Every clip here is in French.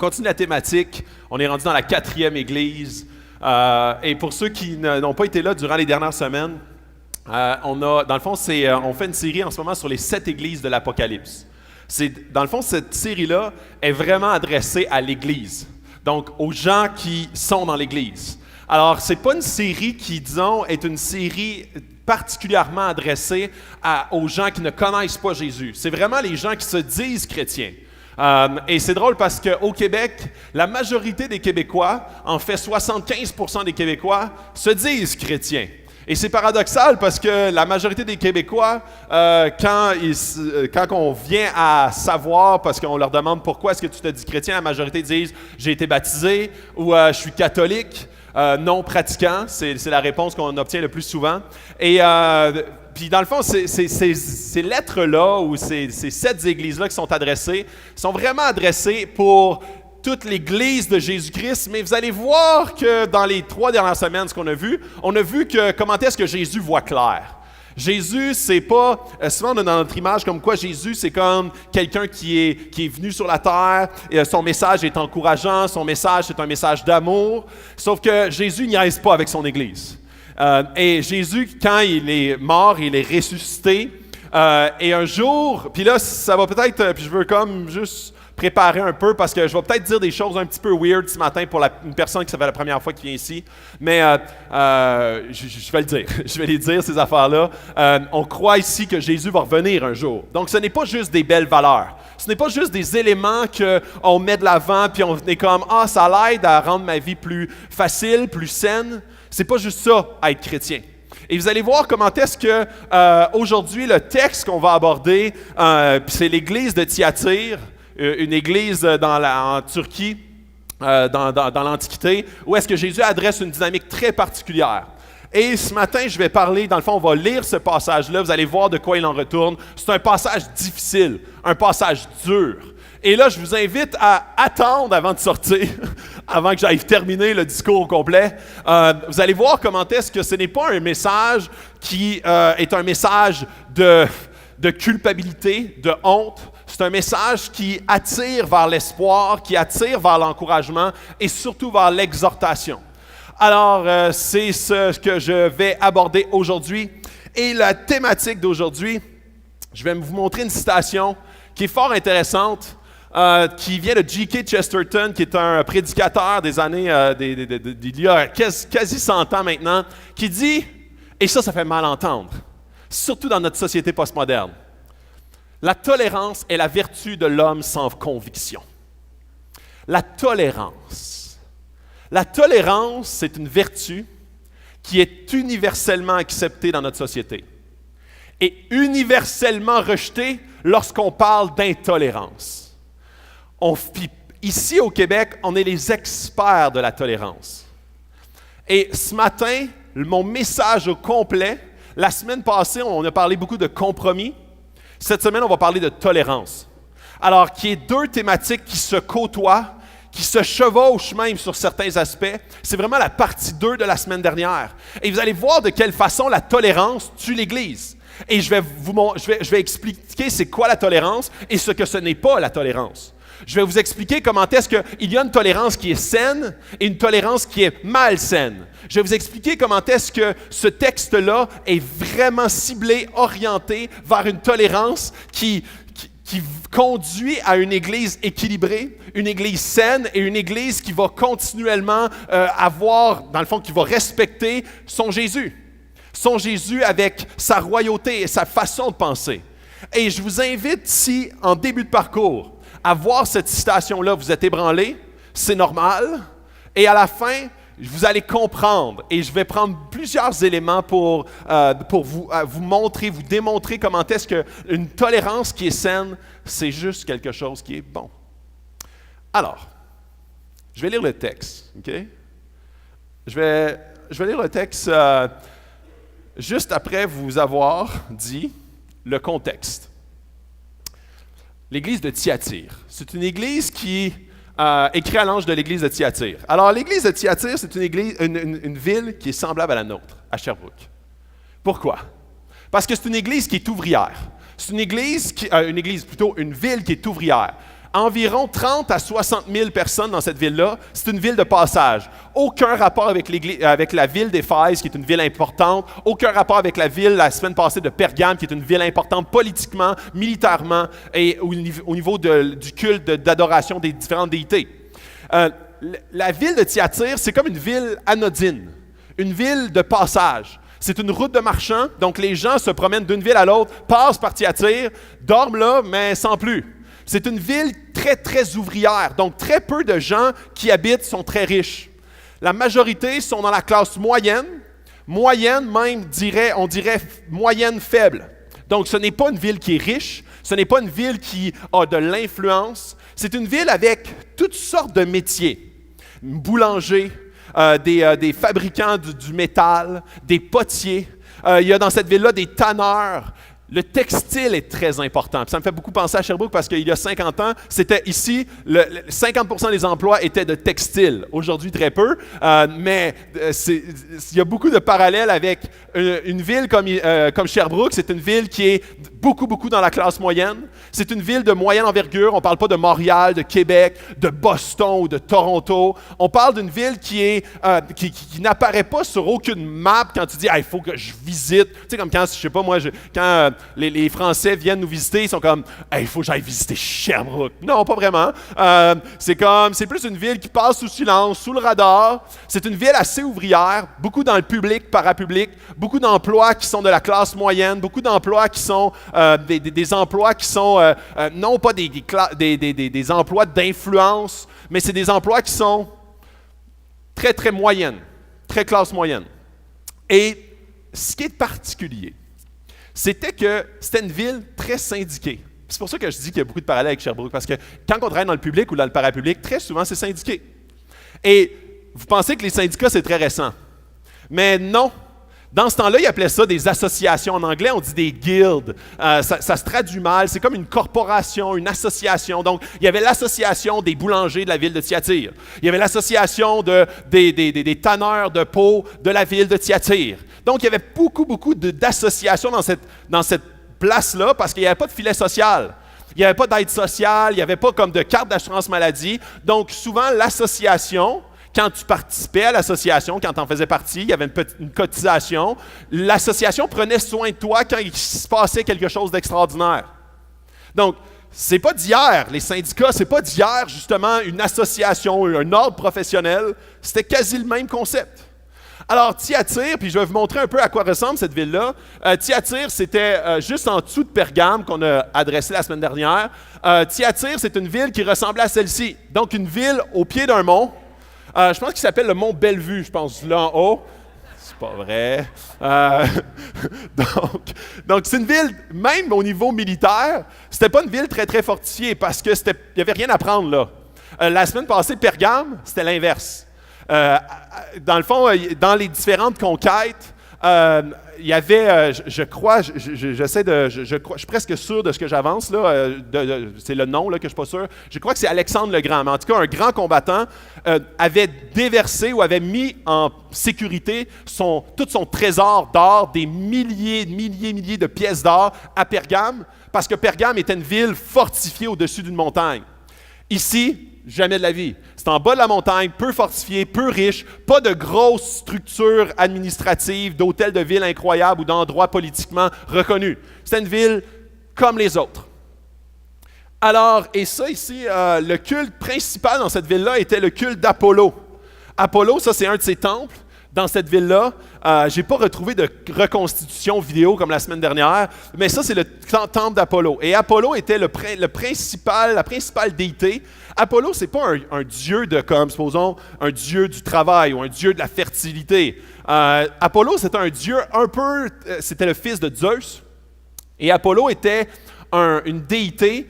continue la thématique. On est rendu dans la 4e église. Et pour ceux qui n'ont pas été là durant les dernières semaines, dans le fond, on fait une série en ce moment sur les 7 églises de l'Apocalypse. Dans le fond, cette série-là est vraiment adressée à l'Église, donc aux gens qui sont dans l'Église. Alors, c'est pas une série qui, disons, est une série particulièrement adressée aux gens qui ne connaissent pas Jésus. C'est vraiment les gens qui se disent chrétiens. Et c'est drôle parce qu'au Québec, la majorité des Québécois, en fait 75% des Québécois, se disent chrétiens. Et c'est paradoxal parce que la majorité des Québécois, quand on vient à savoir, parce qu'on leur demande pourquoi est-ce que tu te dis chrétien, la majorité disent « j'ai été baptisé » ou « je suis catholique ». Non pratiquant, c'est la réponse qu'on obtient le plus souvent. Et puis dans le fond, ces lettres-là ou ces 7 églises-là qui sont adressées, sont vraiment adressées pour toute l'Église de Jésus-Christ, mais vous allez voir que dans les 3 dernières semaines, ce qu'on a vu que comment est-ce que Jésus voit clair. Jésus, c'est pas, souvent on a dans notre image comme quoi Jésus, c'est comme quelqu'un qui est venu sur la terre, et son message est encourageant, son message c'est un message d'amour, sauf que Jésus niaise pas avec son Église. Et Jésus, quand il est mort, il est ressuscité, et un jour, puis là, ça va peut-être, puis je veux comme juste préparer un peu parce que je vais peut-être dire des choses un petit peu weird ce matin pour une personne qui ça fait la première fois qui vient ici, mais je vais le dire. Je vais les dire, ces affaires-là. On croit ici que Jésus va revenir un jour. Donc, ce n'est pas juste des belles valeurs. Ce n'est pas juste des éléments qu'on met de l'avant puis on est comme « Ah, ça l'aide à rendre ma vie plus facile, plus saine. » C'est pas juste ça, être chrétien. Et vous allez voir comment est-ce que aujourd'hui, le texte qu'on va aborder, c'est l'église de Thyatire, une église en Turquie, dans l'Antiquité, où est-ce que Jésus adresse une dynamique très particulière. Et ce matin, je vais parler, dans le fond, on va lire ce passage-là, vous allez voir de quoi il en retourne. C'est un passage difficile, un passage dur. Et là, je vous invite à attendre avant de sortir, avant que j'aille terminer le discours au complet. Vous allez voir comment est-ce que ce n'est pas un message qui est un message de culpabilité, de honte. C'est un message qui attire vers l'espoir, qui attire vers l'encouragement et surtout vers l'exhortation. Alors, c'est ce que je vais aborder aujourd'hui. Et la thématique d'aujourd'hui, je vais vous montrer une citation qui est fort intéressante, qui vient de G.K. Chesterton, qui est un prédicateur des années, d'il y a quasi 100 ans maintenant, qui dit, et ça fait mal entendre, surtout dans notre société postmoderne, la tolérance est la vertu de l'homme sans conviction. La tolérance. La tolérance, c'est une vertu qui est universellement acceptée dans notre société et universellement rejetée lorsqu'on parle d'intolérance. Ici au Québec, on est les experts de la tolérance. Et ce matin, mon message au complet, la semaine passée, on a parlé beaucoup de compromis. Cette semaine, on va parler de tolérance. Alors, qui est 2 thématiques qui se côtoient, qui se chevauchent même sur certains aspects. C'est vraiment la partie 2 de la semaine dernière. Et vous allez voir de quelle façon la tolérance tue l'Église. Et je vais expliquer c'est quoi la tolérance et ce que ce n'est pas la tolérance. Je vais vous expliquer comment est-ce qu'il y a une tolérance qui est saine et une tolérance qui est malsaine. Je vais vous expliquer comment est-ce que ce texte-là est vraiment ciblé, orienté vers une tolérance qui conduit à une Église équilibrée, une Église saine et une Église qui va continuellement dans le fond, qui va respecter son Jésus. Son Jésus avec sa royauté et sa façon de penser. Et je vous invite ici, en début de parcours, à voir cette citation-là, vous êtes ébranlés, c'est normal, et à la fin, vous allez comprendre, et je vais prendre plusieurs éléments pour vous montrer, vous démontrer comment est-ce qu'une tolérance qui est saine, c'est juste quelque chose qui est bon. Alors, je vais lire le texte, OK? Je vais lire le texte juste après vous avoir dit le contexte. L'église de Thyatire. C'est une église qui écrit à l'ange de l'église de Thyatire. Alors, l'église de Thyatire, c'est une ville qui est semblable à la nôtre, à Sherbrooke. Pourquoi? Parce que c'est une église qui est ouvrière. C'est une ville qui est ouvrière. Environ 30 à 60 000 personnes dans cette ville-là. C'est une ville de passage. Aucun rapport avec la ville d'Éphèse, qui est une ville importante. Aucun rapport avec la ville, la semaine passée, de Pergame, qui est une ville importante politiquement, militairement et au niveau du culte d'adoration des différentes déités. La ville de Thyatire, c'est comme une ville anodine, une ville de passage. C'est une route de marchands, donc les gens se promènent d'une ville à l'autre, passent par Thyatire, dorment là, mais sans plus. C'est une ville très, très ouvrière, donc très peu de gens qui habitent sont très riches. La majorité sont dans la classe moyenne même, on dirait moyenne faible. Donc ce n'est pas une ville qui est riche, ce n'est pas une ville qui a de l'influence, c'est une ville avec toutes sortes de métiers. Boulanger, des fabricants du métal, des potiers. Il y a dans cette ville-là des tanneurs. Le textile est très important. Puis ça me fait beaucoup penser à Sherbrooke parce qu'il y a 50 ans, c'était ici, 50% des emplois étaient de textile. Aujourd'hui, très peu. Mais il y a beaucoup de parallèles avec une ville comme Sherbrooke. C'est une ville qui est beaucoup dans la classe moyenne. C'est une ville de moyenne envergure. On ne parle pas de Montréal, de Québec, de Boston ou de Toronto. On parle d'une ville qui n'apparaît pas sur aucune map quand tu dis « il faut que je visite ». Tu sais, comme quand, je sais pas moi, quand les Français viennent nous visiter, ils sont comme « il faut que j'aille visiter Sherbrooke ». Non, pas vraiment. C'est plus une ville qui passe sous silence, sous le radar. C'est une ville assez ouvrière, beaucoup dans le public, parapublic, beaucoup d'emplois qui sont de la classe moyenne, beaucoup d'emplois qui sont des emplois qui sont non pas des emplois d'influence, mais c'est des emplois qui sont très, très moyennes, très classe moyenne. Et ce qui est particulier, c'était que c'était une ville très syndiquée. C'est pour ça que je dis qu'il y a beaucoup de parallèles avec Sherbrooke, parce que quand on travaille dans le public ou dans le parapublic, très souvent, c'est syndiqué. Et vous pensez que les syndicats, c'est très récent. Mais non. Dans ce temps-là, ils appelaient ça des associations. En anglais, on dit des guilds. Ça se traduit mal. C'est comme une corporation, une association. Donc, il y avait l'association des boulangers de la ville de Thyatire. Il y avait l'association des tanneurs de peau de la ville de Thyatire. Donc, il y avait beaucoup d'associations dans cette place-là parce qu'il n'y avait pas de filet social. Il n'y avait pas d'aide sociale, il n'y avait pas comme de carte d'assurance maladie. Donc, souvent, l'association, quand tu participais à l'association, quand tu en faisais partie, il y avait une cotisation. L'association prenait soin de toi quand il se passait quelque chose d'extraordinaire. Donc, c'est pas d'hier, les syndicats, c'est pas d'hier, justement, une association, un ordre professionnel. C'était quasi le même concept. Alors, Thyatire, puis je vais vous montrer un peu à quoi ressemble cette ville-là. Thyatire, c'était juste en dessous de Pergame qu'on a adressé la semaine dernière. Thyatire, c'est une ville qui ressemblait à celle-ci. Donc, une ville au pied d'un mont. Je pense qu'il s'appelle le mont Bellevue, je pense, là en haut. C'est pas vrai. Donc, c'est une ville, même au niveau militaire, c'était pas une ville très, très fortifiée parce qu'il n'y avait rien à prendre là. La semaine passée, Pergame, c'était l'inverse. Dans le fond, dans les différentes conquêtes, il y avait, je suis presque sûr de ce que j'avance, là, c'est le nom là, que je ne suis pas sûr. Je crois que c'est Alexandre le Grand, mais en tout cas, un grand combattant avait déversé ou avait mis en sécurité tout son trésor d'or, des milliers de pièces d'or à Pergame, parce que Pergame était une ville fortifiée au-dessus d'une montagne. Ici, jamais de la vie. C'est en bas de la montagne, peu fortifié, peu riche, pas de grosses structures administratives, d'hôtels de ville incroyables ou d'endroits politiquement reconnus. C'est une ville comme les autres. Alors, et ça ici, le culte principal dans cette ville-là était le culte d'Apollo. Apollo, ça c'est un de ses temples. Dans cette ville-là, je n'ai pas retrouvé de reconstitution vidéo comme la semaine dernière, mais ça, c'est le temple d'Apollo. Et Apollo était la principale déité. Apollo, ce n'est pas un dieu supposons, un dieu du travail ou un dieu de la fertilité. Apollo, c'était un dieu c'était le fils de Zeus. Et Apollo était une déité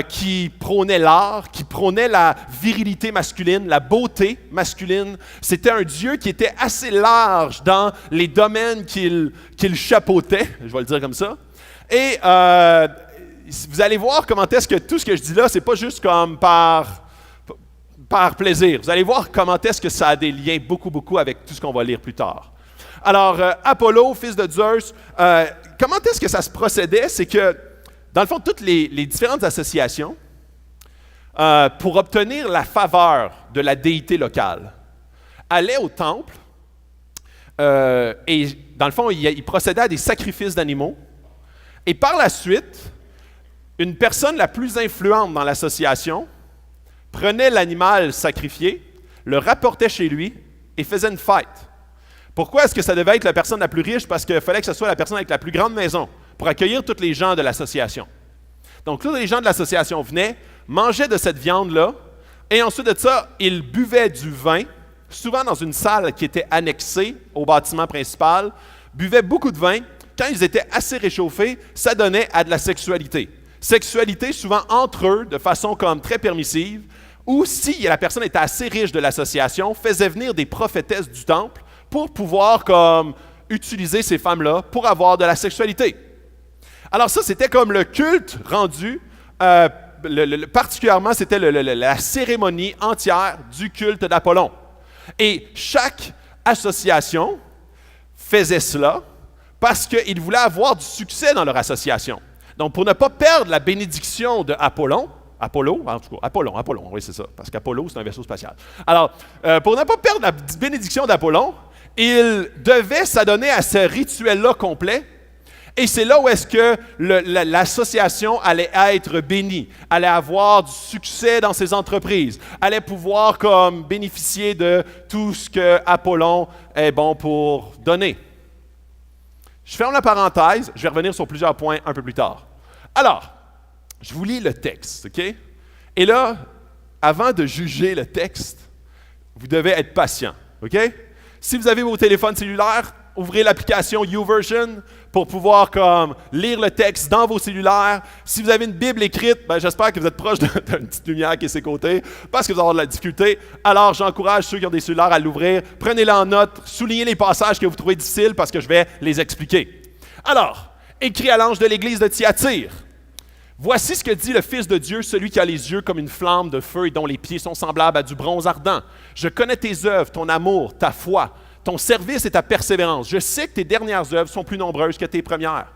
qui prônait l'art, qui prônait la virilité masculine, la beauté masculine. C'était un dieu qui était assez large dans les domaines qu'il chapeautait, je vais le dire comme ça. Et vous allez voir comment est-ce que tout ce que je dis là, c'est pas juste comme par plaisir. Vous allez voir comment est-ce que ça a des liens beaucoup avec tout ce qu'on va lire plus tard. Alors, Apollo, fils de Zeus, comment est-ce que ça se procédait? C'est que dans le fond, toutes les différentes associations pour obtenir la faveur de la déité locale, allait au temple et, dans le fond, il procédait à des sacrifices d'animaux. Et par la suite, une personne la plus influente dans l'association prenait l'animal sacrifié, le rapportait chez lui et faisait une fête. Pourquoi est-ce que ça devait être la personne la plus riche? Parce qu'il fallait que ce soit la personne avec la plus grande maison pour accueillir tous les gens de l'association. Donc, tous les gens de l'association venaient, mangeaient de cette viande-là, et ensuite de ça, ils buvaient du vin, souvent dans une salle qui était annexée au bâtiment principal, buvaient beaucoup de vin. Quand ils étaient assez réchauffés, ça donnait à de la sexualité. Sexualité souvent entre eux, de façon comme très permissive, ou si la personne était assez riche de l'association, faisait venir des prophétesses du temple pour pouvoir comme utiliser ces femmes-là pour avoir de la sexualité. Alors ça, c'était comme le culte rendu, particulièrement, c'était la cérémonie entière du culte d'Apollon. Et chaque association faisait cela parce qu'ils voulaient avoir du succès dans leur association. Donc, pour ne pas perdre la bénédiction de Apollon, Apollon, oui, c'est ça, parce qu'Apollo, c'est un vaisseau spatial. Alors, pour ne pas perdre la bénédiction d'Apollon, il devait s'adonner à ce rituel-là complet, et c'est là où est-ce que l'association allait être bénie, allait avoir du succès dans ses entreprises, allait pouvoir comme bénéficier de tout ce que Apollon est bon pour donner. Je ferme la parenthèse, je vais revenir sur plusieurs points un peu plus tard. Alors, je vous lis le texte, OK? Et là, avant de juger le texte, vous devez être patient, OK? Si vous avez vos téléphones cellulaires, ouvrez l'application YouVersion pour pouvoir comme lire le texte dans vos cellulaires. Si vous avez une Bible écrite, j'espère que vous êtes proche d'une petite lumière qui est à ses côtés, parce que vous allez avoir de la difficulté. Alors, j'encourage ceux qui ont des cellulaires à l'ouvrir. Prenez-le en note, soulignez les passages que vous trouvez difficiles parce que je vais les expliquer. Alors, écrit à l'ange de l'église de Thyatire. Voici ce que dit le Fils de Dieu, celui qui a les yeux comme une flamme de feu et dont les pieds sont semblables à du bronze ardent. Je connais tes œuvres, ton amour, ta foi, ton service et ta persévérance. Je sais que tes dernières œuvres sont plus nombreuses que tes premières.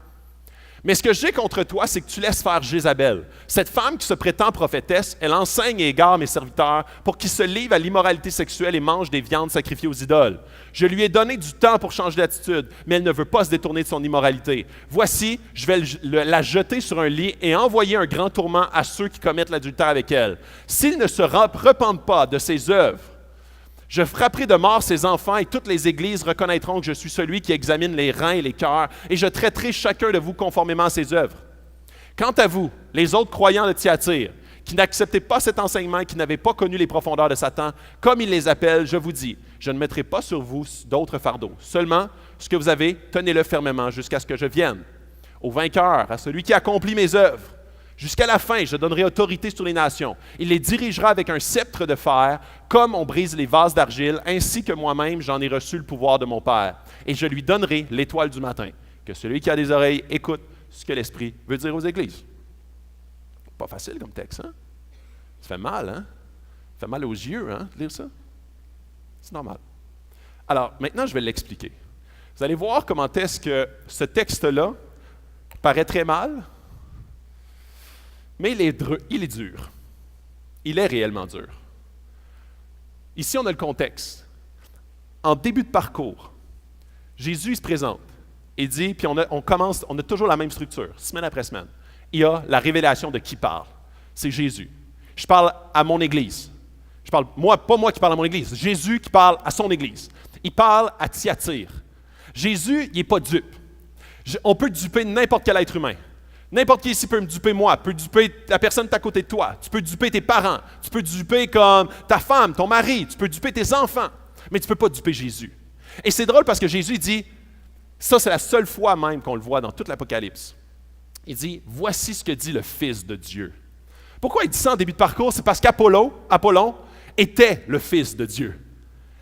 Mais ce que j'ai contre toi, c'est que tu laisses faire Jézabel. Cette femme qui se prétend prophétesse, elle enseigne et égare mes serviteurs pour qu'ils se livrent à l'immoralité sexuelle et mangent des viandes sacrifiées aux idoles. Je lui ai donné du temps pour changer d'attitude, mais elle ne veut pas se détourner de son immoralité. Voici, je vais la jeter sur un lit et envoyer un grand tourment à ceux qui commettent l'adultère avec elle. S'ils ne se repentent pas de ses œuvres, je frapperai de mort ses enfants et toutes les églises reconnaîtront que je suis celui qui examine les reins et les cœurs et je traiterai chacun de vous conformément à ses œuvres. Quant à vous, les autres croyants de Thyatire, qui n'acceptez pas cet enseignement et qui n'avez pas connu les profondeurs de Satan, comme il les appelle, je vous dis, je ne mettrai pas sur vous d'autres fardeaux. Seulement, ce que vous avez, tenez-le fermement jusqu'à ce que je vienne. Au vainqueur, à celui qui accomplit mes œuvres, jusqu'à la fin, je donnerai autorité sur les nations. Il les dirigera avec un sceptre de fer, comme on brise les vases d'argile, ainsi que moi-même, j'en ai reçu le pouvoir de mon Père. Et je lui donnerai l'étoile du matin. Que celui qui a des oreilles écoute ce que l'Esprit veut dire aux églises. Pas facile comme texte, hein? Ça fait mal, hein? Ça fait mal aux yeux, hein, de lire ça? C'est normal. Alors, maintenant, je vais l'expliquer. Vous allez voir comment est-ce que ce texte-là paraît très mal, mais il est dur. Il est réellement dur. Ici, on a le contexte. En début de parcours, Jésus il se présente et dit, puis on a toujours la même structure, semaine après semaine. Il y a la révélation de qui parle. C'est Jésus. Je parle à mon Église. Pas moi qui parle à mon Église, Jésus qui parle à son Église. Il parle à Thyatire. Jésus, il n'est pas dupe. On peut duper n'importe quel être humain. N'importe qui ici peut me duper moi, peut duper la personne à côté de toi, tu peux duper tes parents, tu peux duper comme ta femme, ton mari, tu peux duper tes enfants, mais tu ne peux pas duper Jésus. Et c'est drôle parce que Jésus dit, ça c'est la seule fois même qu'on le voit dans toute l'Apocalypse. Il dit, voici ce que dit le Fils de Dieu. Pourquoi il dit ça en début de parcours? C'est parce qu'Apollon était le Fils de Dieu.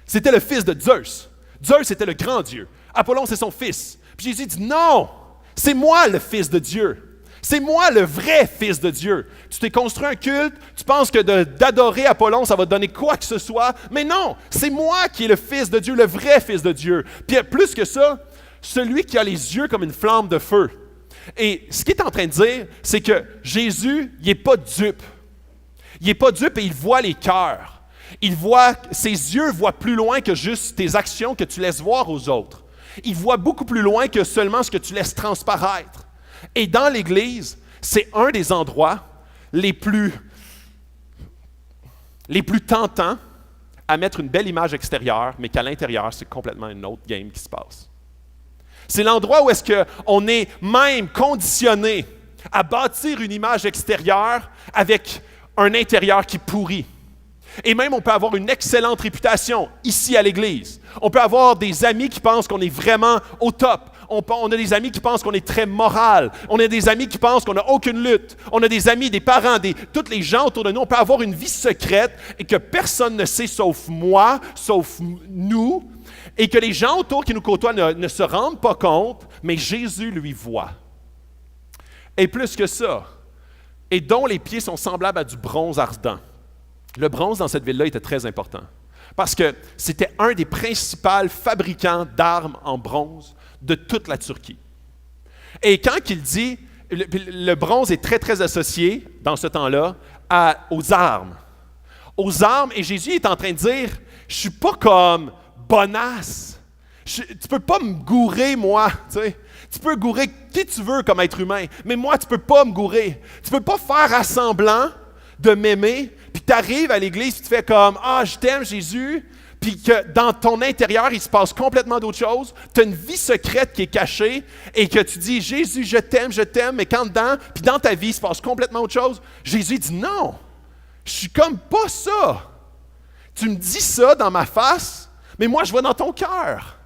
C'était le fils de Zeus. Zeus était le grand Dieu. Apollon, c'est son fils. Puis Jésus dit, non, c'est moi le Fils de Dieu. C'est moi le vrai Fils de Dieu. Tu t'es construit un culte, tu penses que d'adorer Apollon, ça va te donner quoi que ce soit, mais non, c'est moi qui est le Fils de Dieu, le vrai Fils de Dieu. Puis plus que ça, celui qui a les yeux comme une flamme de feu. Et ce qu'il est en train de dire, c'est que Jésus, il n'est pas dupe. Il n'est pas dupe et il voit les cœurs. Ses yeux voient plus loin que juste tes actions que tu laisses voir aux autres. Il voit beaucoup plus loin que seulement ce que tu laisses transparaître. Et dans l'Église, c'est un des endroits les plus tentants à mettre une belle image extérieure, mais qu'à l'intérieur, c'est complètement une autre game qui se passe. C'est l'endroit où est-ce qu'on est même conditionné à bâtir une image extérieure avec un intérieur qui pourrit. Et même, on peut avoir une excellente réputation ici à l'Église. On peut avoir des amis qui pensent qu'on est vraiment au top. On a des amis qui pensent qu'on est très moral. On a des amis qui pensent qu'on n'a aucune lutte. On a des amis, des parents, tous les gens autour de nous. On peut avoir une vie secrète et que personne ne sait sauf moi, sauf nous, et que les gens autour qui nous côtoient ne se rendent pas compte, mais Jésus lui voit. Et plus que ça, et dont les pieds sont semblables à du bronze ardent. Le bronze dans cette ville-là était très important parce que c'était un des principaux fabricants d'armes en bronze de toute la Turquie. Et quand il dit, le bronze est très, très associé dans ce temps-là aux armes. Aux armes, et Jésus est en train de dire, je ne suis pas comme bonasse. Tu ne peux pas me gourer, moi. Tu sais. Tu peux gourer qui tu veux comme être humain, mais moi, tu ne peux pas me gourer. Tu ne peux pas faire à semblant de m'aimer, puis tu arrives à l'église, puis tu fais comme « Ah, je t'aime, Jésus », puis que dans ton intérieur, il se passe complètement d'autres choses. Tu as une vie secrète qui est cachée et que tu dis « Jésus, je t'aime, mais quand dedans, puis dans ta vie, il se passe complètement autre chose. » Jésus dit « Non, je suis comme pas ça. Tu me dis ça dans ma face, mais moi, je vois dans ton cœur. »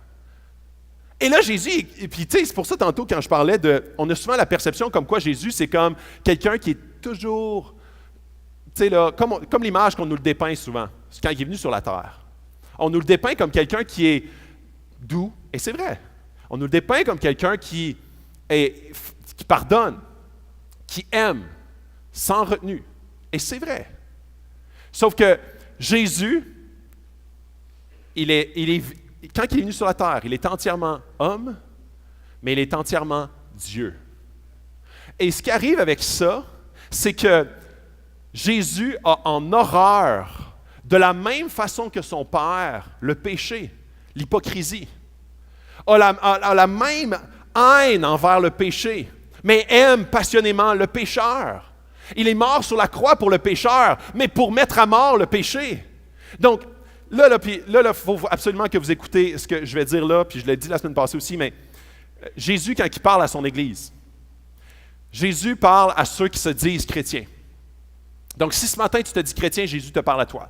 Et là, Jésus, et puis tu sais, c'est pour ça tantôt quand je parlais on a souvent la perception comme quoi Jésus, c'est comme quelqu'un qui est toujours, tu sais là, comme l'image qu'on nous le dépeint souvent, c'est quand il est venu sur la terre. On nous le dépeint comme quelqu'un qui est doux, et c'est vrai. On nous le dépeint comme quelqu'un qui pardonne, qui aime, sans retenue, et c'est vrai. Sauf que Jésus, quand il est venu sur la terre, il est entièrement homme, mais il est entièrement Dieu. Et ce qui arrive avec ça, c'est que Jésus a en horreur, de la même façon que son Père, le péché, l'hypocrisie, a la même haine envers le péché, mais aime passionnément le pécheur. Il est mort sur la croix pour le pécheur, mais pour mettre à mort le péché. Donc, Là, il faut absolument que vous écoutez ce que je vais dire là, puis je l'ai dit la semaine passée aussi, mais Jésus, quand il parle à son Église, Jésus parle à ceux qui se disent chrétiens. Donc, si ce matin tu te dis chrétien, Jésus te parle à toi.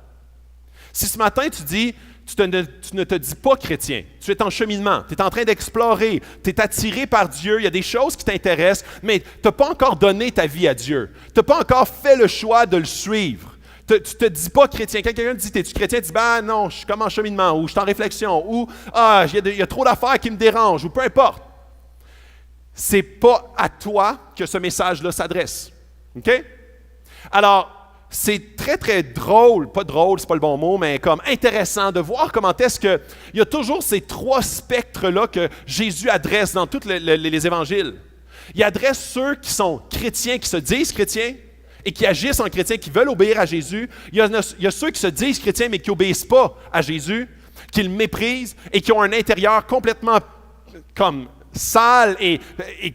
Si ce matin tu ne te dis pas chrétien, tu es en cheminement, tu es en train d'explorer, tu es attiré par Dieu, il y a des choses qui t'intéressent, mais tu n'as pas encore donné ta vie à Dieu. Tu n'as pas encore fait le choix de le suivre. Tu ne te dis pas chrétien. Quand quelqu'un te dit « T'es-tu chrétien? » Tu dis « Ben non, je suis comme en cheminement, ou je suis en réflexion, ou « Ah, il y a trop d'affaires qui me dérangent », ou peu importe. Ce n'est pas à toi que ce message-là s'adresse. OK? Alors, c'est très, très drôle, pas drôle, c'est pas le bon mot, mais comme intéressant de voir comment est-ce qu'il y a toujours ces trois spectres-là que Jésus adresse dans tous les évangiles. Il adresse ceux qui sont chrétiens, qui se disent chrétiens, et qui agissent en chrétiens, qui veulent obéir à Jésus. Il y a ceux qui se disent chrétiens, mais qui n'obéissent pas à Jésus, qui le méprisent et qui ont un intérieur complètement comme sale et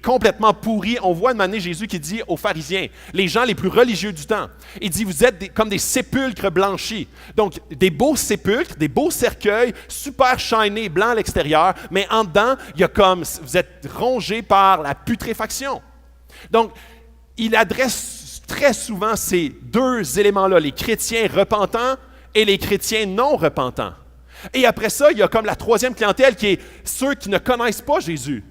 complètement pourri. On voit une année Jésus qui dit aux pharisiens, les gens les plus religieux du temps, il dit, vous êtes comme des sépulcres blanchis. Donc, des beaux sépulcres, des beaux cercueils, super shinés, blancs à l'extérieur, mais en dedans, il y a comme, vous êtes rongés par la putréfaction. Donc, il adresse très souvent ces deux éléments-là, les chrétiens repentants et les chrétiens non repentants. Et après ça, il y a comme la troisième clientèle qui est ceux qui ne connaissent pas Jésus,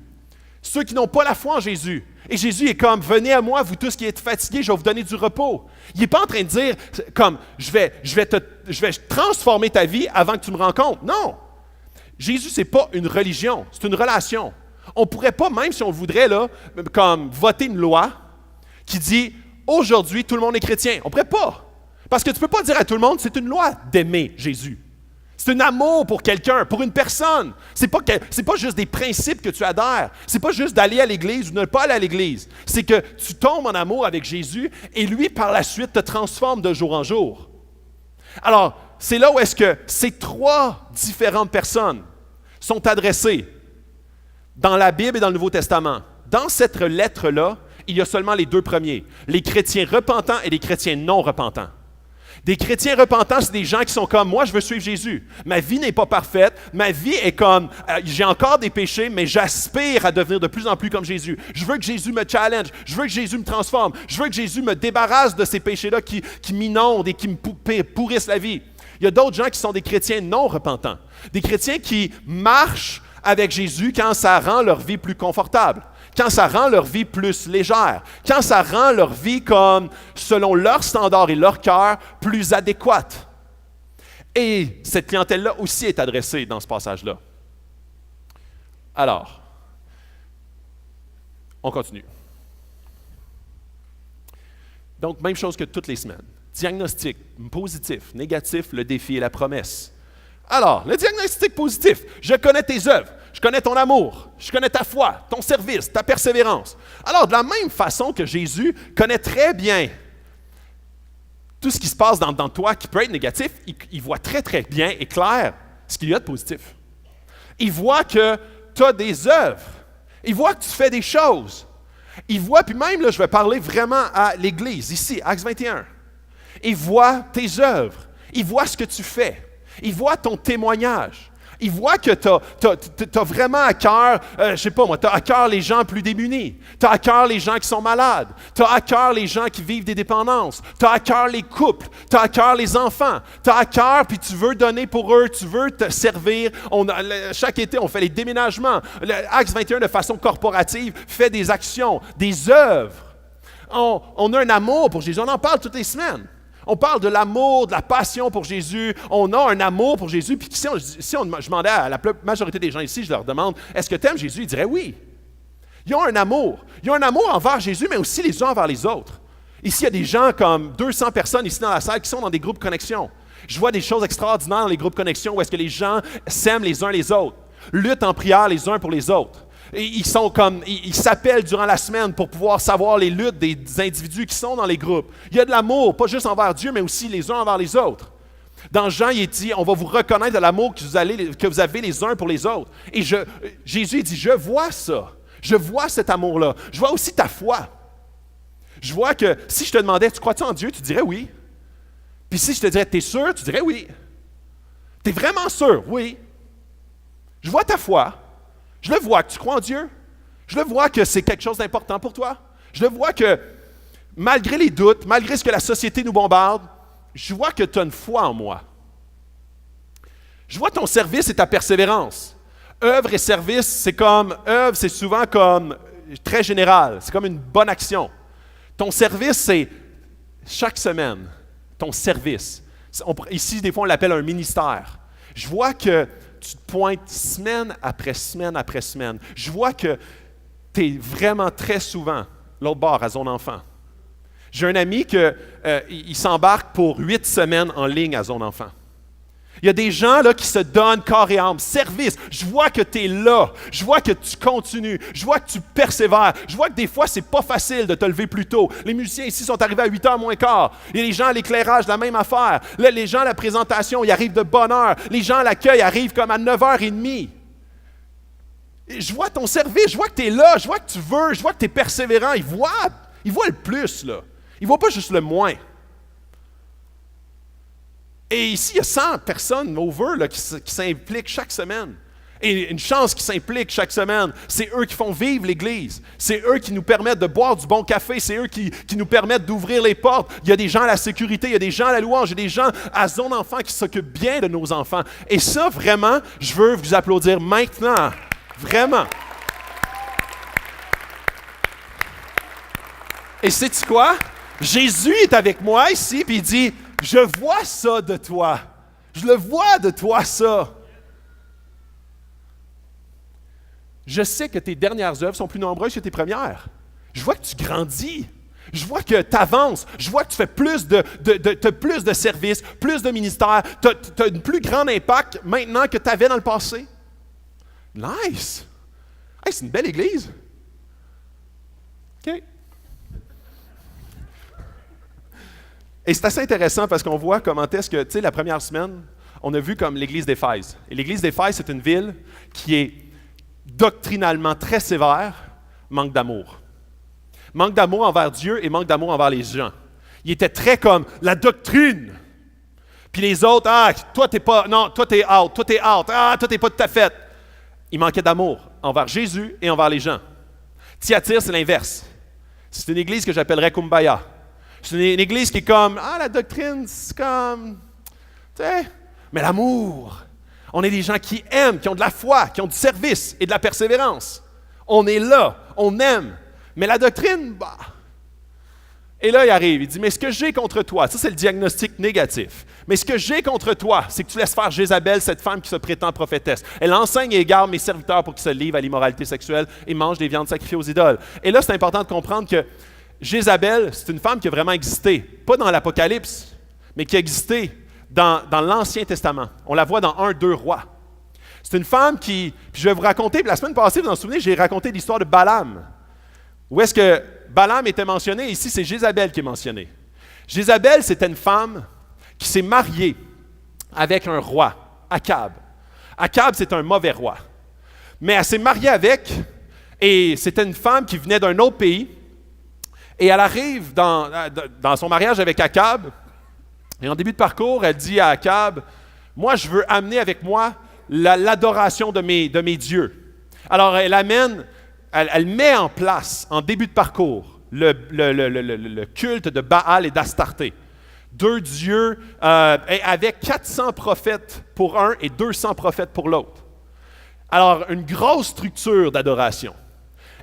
ceux qui n'ont pas la foi en Jésus. Et Jésus est comme, venez à moi, vous tous qui êtes fatigués, je vais vous donner du repos. Il n'est pas en train de dire, comme, je vais transformer ta vie avant que tu me rencontres. Non. Jésus, ce n'est pas une religion, c'est une relation. On ne pourrait pas, même si on voudrait, là, comme voter une loi qui dit, aujourd'hui, tout le monde est chrétien. On ne pourrait pas. Parce que tu ne peux pas dire à tout le monde, c'est une loi d'aimer Jésus. C'est un amour pour quelqu'un, pour une personne. C'est pas juste des principes que tu adhères. C'est pas juste d'aller à l'église ou de ne pas aller à l'église. C'est que tu tombes en amour avec Jésus et lui, par la suite, te transforme de jour en jour. Alors, c'est là où est-ce que ces trois différentes personnes sont adressées dans la Bible et dans le Nouveau Testament. Dans cette lettre-là, il y a seulement les deux premiers, les chrétiens repentants et les chrétiens non repentants. Des chrétiens repentants, c'est des gens qui sont comme, moi je veux suivre Jésus. Ma vie n'est pas parfaite, ma vie est comme, j'ai encore des péchés, mais j'aspire à devenir de plus en plus comme Jésus. Je veux que Jésus me challenge, je veux que Jésus me transforme, je veux que Jésus me débarrasse de ces péchés-là qui m'inondent et qui me pourrissent la vie. Il y a d'autres gens qui sont des chrétiens non repentants, des chrétiens qui marchent avec Jésus quand ça rend leur vie plus confortable, quand ça rend leur vie plus légère, quand ça rend leur vie comme, selon leurs standards et leur cœur, plus adéquate. Et cette clientèle-là aussi est adressée dans ce passage-là. Alors, on continue. Donc, même chose que toutes les semaines. Diagnostic positif, négatif, le défi et la promesse. Alors, le diagnostic positif, je connais tes œuvres, je connais ton amour, je connais ta foi, ton service, ta persévérance. Alors, de la même façon que Jésus connaît très bien tout ce qui se passe dans toi qui peut être négatif, il voit très, très bien et clair ce qu'il y a de positif. Il voit que tu as des œuvres, il voit que tu fais des choses. Il voit, puis même là, je vais parler vraiment à l'Église, ici, Actes 21. Il voit tes œuvres, il voit ce que tu fais. Il voit ton témoignage. Il voit que tu as vraiment à cœur, je sais pas moi, tu as à cœur les gens plus démunis. Tu as à cœur les gens qui sont malades. Tu as à cœur les gens qui vivent des dépendances. Tu as à cœur les couples. Tu as à cœur les enfants. Tu as à cœur, puis tu veux donner pour eux, tu veux te servir. Chaque été, on fait les déménagements. Actes 21, de façon corporative, fait des actions, des œuvres. On a un amour pour Jésus. On en parle toutes les semaines. On parle de l'amour, de la passion pour Jésus. On a un amour pour Jésus. Puis je demandais à la majorité des gens ici, je leur demande, est-ce que tu aimes Jésus? Ils diraient oui. Ils ont un amour. Ils ont un amour envers Jésus, mais aussi les uns envers les autres. Ici, il y a des gens comme 200 personnes ici dans la salle qui sont dans des groupes connexion. Je vois des choses extraordinaires dans les groupes connexion où est-ce que les gens s'aiment les uns les autres, luttent en prière les uns pour les autres. Et ils s'appellent durant la semaine pour pouvoir savoir les luttes des individus qui sont dans les groupes. Il y a de l'amour, pas juste envers Dieu, mais aussi les uns envers les autres. Dans Jean, il est dit, on va vous reconnaître de l'amour que vous avez les uns pour les autres. Et Jésus dit, je vois ça. Je vois cet amour-là. Je vois aussi ta foi. Je vois que si je te demandais, tu crois-tu en Dieu? Tu dirais oui. Puis si je te dirais, t'es sûr? Tu dirais oui. T'es vraiment sûr? Oui. Je vois ta foi. Je le vois que tu crois en Dieu. Je le vois que c'est quelque chose d'important pour toi. Je le vois que, malgré les doutes, malgré ce que la société nous bombarde, je vois que tu as une foi en moi. Je vois ton service et ta persévérance. Œuvre et service, œuvre, c'est souvent comme très général. C'est comme une bonne action. Ton service, c'est chaque semaine. Ton service. Ici, des fois, on l'appelle un ministère. Je vois que tu te pointes semaine après semaine après semaine. Je vois que tu es vraiment très souvent l'autre bord à Zone Enfant. J'ai un ami il s'embarque pour 8 semaines en ligne à Zone Enfant. Il y a des gens là qui se donnent corps et âme, service. Je vois que tu es là. Je vois que tu continues. Je vois que tu persévères. Je vois que des fois, c'est pas facile de te lever plus tôt. Les musiciens ici sont arrivés à 8h moins quart. Et les gens à l'éclairage, la même affaire. Là, les gens à la présentation, ils arrivent de bonne heure. Les gens à l'accueil arrivent comme à 9h30. Et je vois ton service. Je vois que tu es là. Je vois que tu veux. Je vois que tu es persévérant. Ils voient le plus, là. Ils ne voient pas juste le moins. Et ici, il y a 100 personnes over là, qui s'impliquent chaque semaine. Et une chance qu'ils s'impliquent chaque semaine. C'est eux qui font vivre l'Église. C'est eux qui nous permettent de boire du bon café. C'est eux qui nous permettent d'ouvrir les portes. Il y a des gens à la sécurité, il y a des gens à la louange, il y a des gens à Zone Enfant qui s'occupent bien de nos enfants. Et ça, vraiment, je veux vous applaudir maintenant. Vraiment. Et sais-tu quoi? Jésus est avec moi ici, puis il dit, je vois ça de toi. Je le vois de toi, ça. Je sais que tes dernières œuvres sont plus nombreuses que tes premières. Je vois que tu grandis. Je vois que tu avances. Je vois que tu fais t'as plus de services, plus de ministères. Tu as un plus grand impact maintenant que tu avais dans le passé. Nice! Hey, c'est une belle église. OK. Et c'est assez intéressant parce qu'on voit comment est-ce que, tu sais, la première semaine, on a vu comme l'église d'Éphèse. Et l'église d'Éphèse, c'est une ville qui est doctrinalement très sévère, manque d'amour. Manque d'amour envers Dieu et manque d'amour envers les gens. Il était très comme la doctrine. Puis les autres, toi t'es pas, non, toi t'es out, toi t'es pas tout à fait. Il manquait d'amour envers Jésus et envers les gens. Thyatire, c'est l'inverse. C'est une église que j'appellerais Kumbaya. C'est une église qui est comme, la doctrine, c'est comme, tu sais, mais l'amour. On est des gens qui aiment, qui ont de la foi, qui ont du service et de la persévérance. On est là, on aime. Mais la doctrine, Et là, il arrive, il dit, mais ce que j'ai contre toi, ça c'est le diagnostic négatif. Mais ce que j'ai contre toi, c'est que tu laisses faire Jézabel, cette femme qui se prétend prophétesse. Elle enseigne et égare mes serviteurs pour qu'ils se livrent à l'immoralité sexuelle et mangent des viandes sacrifiées aux idoles. Et là, c'est important de comprendre que Jézabel, c'est une femme qui a vraiment existé, pas dans l'Apocalypse, mais qui a existé dans l'Ancien Testament. On la voit dans 1-2 Rois. C'est une femme qui, puis je vais vous raconter, la semaine passée, vous vous en souvenez, j'ai raconté l'histoire de Balaam. Où est-ce que Balaam était mentionné? Ici, c'est Jézabel qui est mentionnée. Jézabel, c'était une femme qui s'est mariée avec un roi, Akab. Akab, c'est un mauvais roi. Mais elle s'est mariée avec, et c'était une femme qui venait d'un autre pays, et elle arrive dans son mariage avec Akab, et en début de parcours, elle dit à Akab, « Moi, je veux amener avec moi l'adoration de mes dieux. » Alors, elle met en place, en début de parcours, le culte de Baal et d'Astarté. 2 dieux avec 400 prophètes pour un et 200 prophètes pour l'autre. Alors, une grosse structure d'adoration.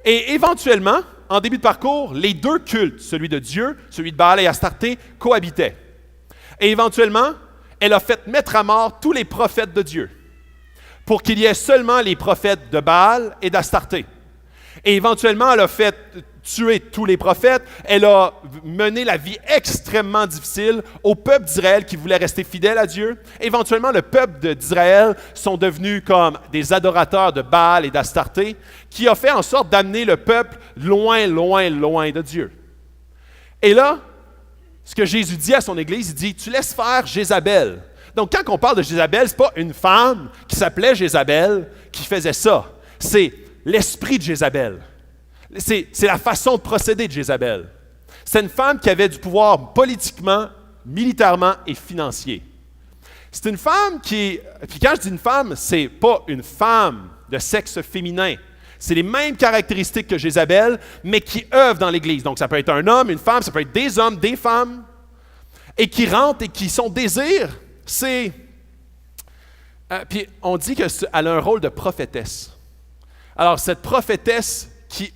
Et éventuellement, en début de parcours, les 2 cultes, celui de Dieu, celui de Baal et Astarté, cohabitaient. Et éventuellement, elle a fait mettre à mort tous les prophètes de Dieu pour qu'il y ait seulement les prophètes de Baal et d'Astarté. Et éventuellement, elle a fait tuer tous les prophètes. Elle a mené la vie extrêmement difficile au peuple d'Israël qui voulait rester fidèle à Dieu. Éventuellement, le peuple d'Israël sont devenus comme des adorateurs de Baal et d'Astarté, qui a fait en sorte d'amener le peuple loin, loin, loin de Dieu. Et là, ce que Jésus dit à son Église, il dit, tu laisses faire Jézabel. Donc, quand on parle de Jézabel, ce n'est pas une femme qui s'appelait Jézabel qui faisait ça. C'est l'esprit de Jézabel. C'est la façon de procéder de Jézabel. C'est une femme qui avait du pouvoir politiquement, militairement et financier. C'est une femme qui... Puis quand je dis une femme, c'est pas une femme de sexe féminin. C'est les mêmes caractéristiques que Jézabel, mais qui œuvrent dans l'Église. Donc ça peut être un homme, une femme, ça peut être des hommes, des femmes, et qui rentrent et qui son désir, c'est... puis on dit qu'elle a un rôle de prophétesse. Alors, cette prophétesse,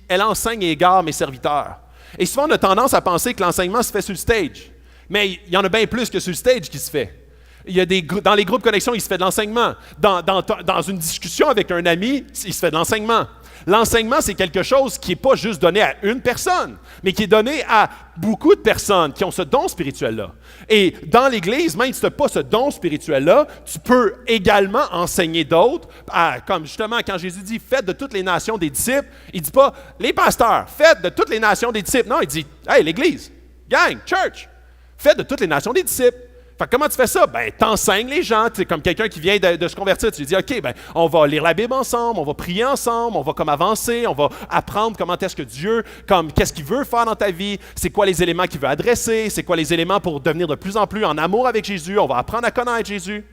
elle enseigne et égare mes serviteurs. Et souvent, on a tendance à penser que l'enseignement se fait sur le stage. Mais il y en a bien plus que sur le stage qui se fait. Il y a dans les groupes connexion, il se fait de l'enseignement. Dans une discussion avec un ami, il se fait de l'enseignement. L'enseignement, c'est quelque chose qui n'est pas juste donné à une personne, mais qui est donné à beaucoup de personnes qui ont ce don spirituel-là. Et dans l'Église, même si tu n'as pas ce don spirituel-là, tu peux également enseigner d'autres. Comme justement, quand Jésus dit « Faites de toutes les nations des disciples », il ne dit pas « Les pasteurs, faites de toutes les nations des disciples ». Non, il dit « Hey, l'Église, gang, church, faites de toutes les nations des disciples ». Fait que comment tu fais ça? Ben, t'enseignes les gens, tu sais, comme quelqu'un qui vient de se convertir, tu lui dis, OK, ben, on va lire la Bible ensemble, on va prier ensemble, on va comme avancer, on va apprendre comment est-ce que Dieu, qu'est-ce qu'il veut faire dans ta vie, c'est quoi les éléments qu'il veut adresser, c'est quoi les éléments pour devenir de plus en plus en amour avec Jésus, on va apprendre à connaître Jésus.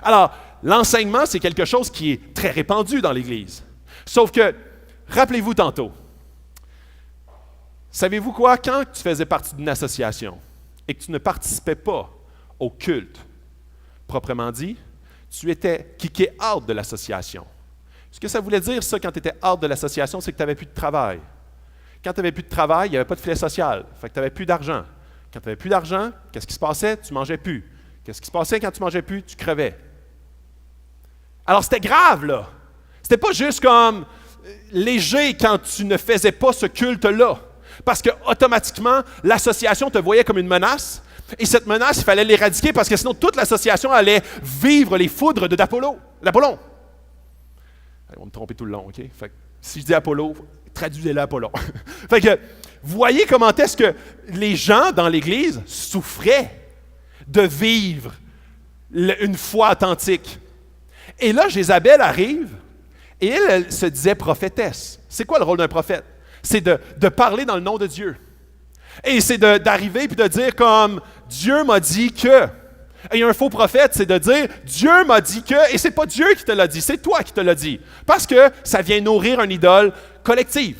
Alors, l'enseignement, c'est quelque chose qui est très répandu dans l'Église. Sauf que, rappelez-vous tantôt, savez-vous quoi? Quand tu faisais partie d'une association et que tu ne participais pas au culte, proprement dit, tu étais kické out de l'association. Ce que ça voulait dire, ça, quand tu étais out de l'association, c'est que tu n'avais plus de travail. Quand tu n'avais plus de travail, il n'y avait pas de filet social. Fait que tu n'avais plus d'argent. Quand tu n'avais plus d'argent, qu'est-ce qui se passait? Tu ne mangeais plus. Qu'est-ce qui se passait quand tu ne mangeais plus? Tu crevais. Alors, c'était grave, là. C'était pas juste comme léger quand tu ne faisais pas ce culte-là. parce que automatiquement, l'association te voyait comme une menace. Et cette menace, il fallait l'éradiquer parce que sinon, toute l'association allait vivre les foudres d'Apollon. Allez, on va me tromper tout le long, OK? Fait que, si je dis Apollo, traduisez-le Apollon. Fait que, voyez comment est-ce que les gens dans l'Église souffraient de vivre une foi authentique. Et là, Jézabel arrive et elle se disait prophétesse. C'est quoi le rôle d'un prophète? C'est de parler dans le nom de Dieu. Et c'est d'arriver puis de dire comme Dieu m'a dit que. Et un faux prophète, c'est de dire Dieu m'a dit que, et c'est pas Dieu qui te l'a dit, c'est toi qui te l'a dit. Parce que ça vient nourrir une idole collective.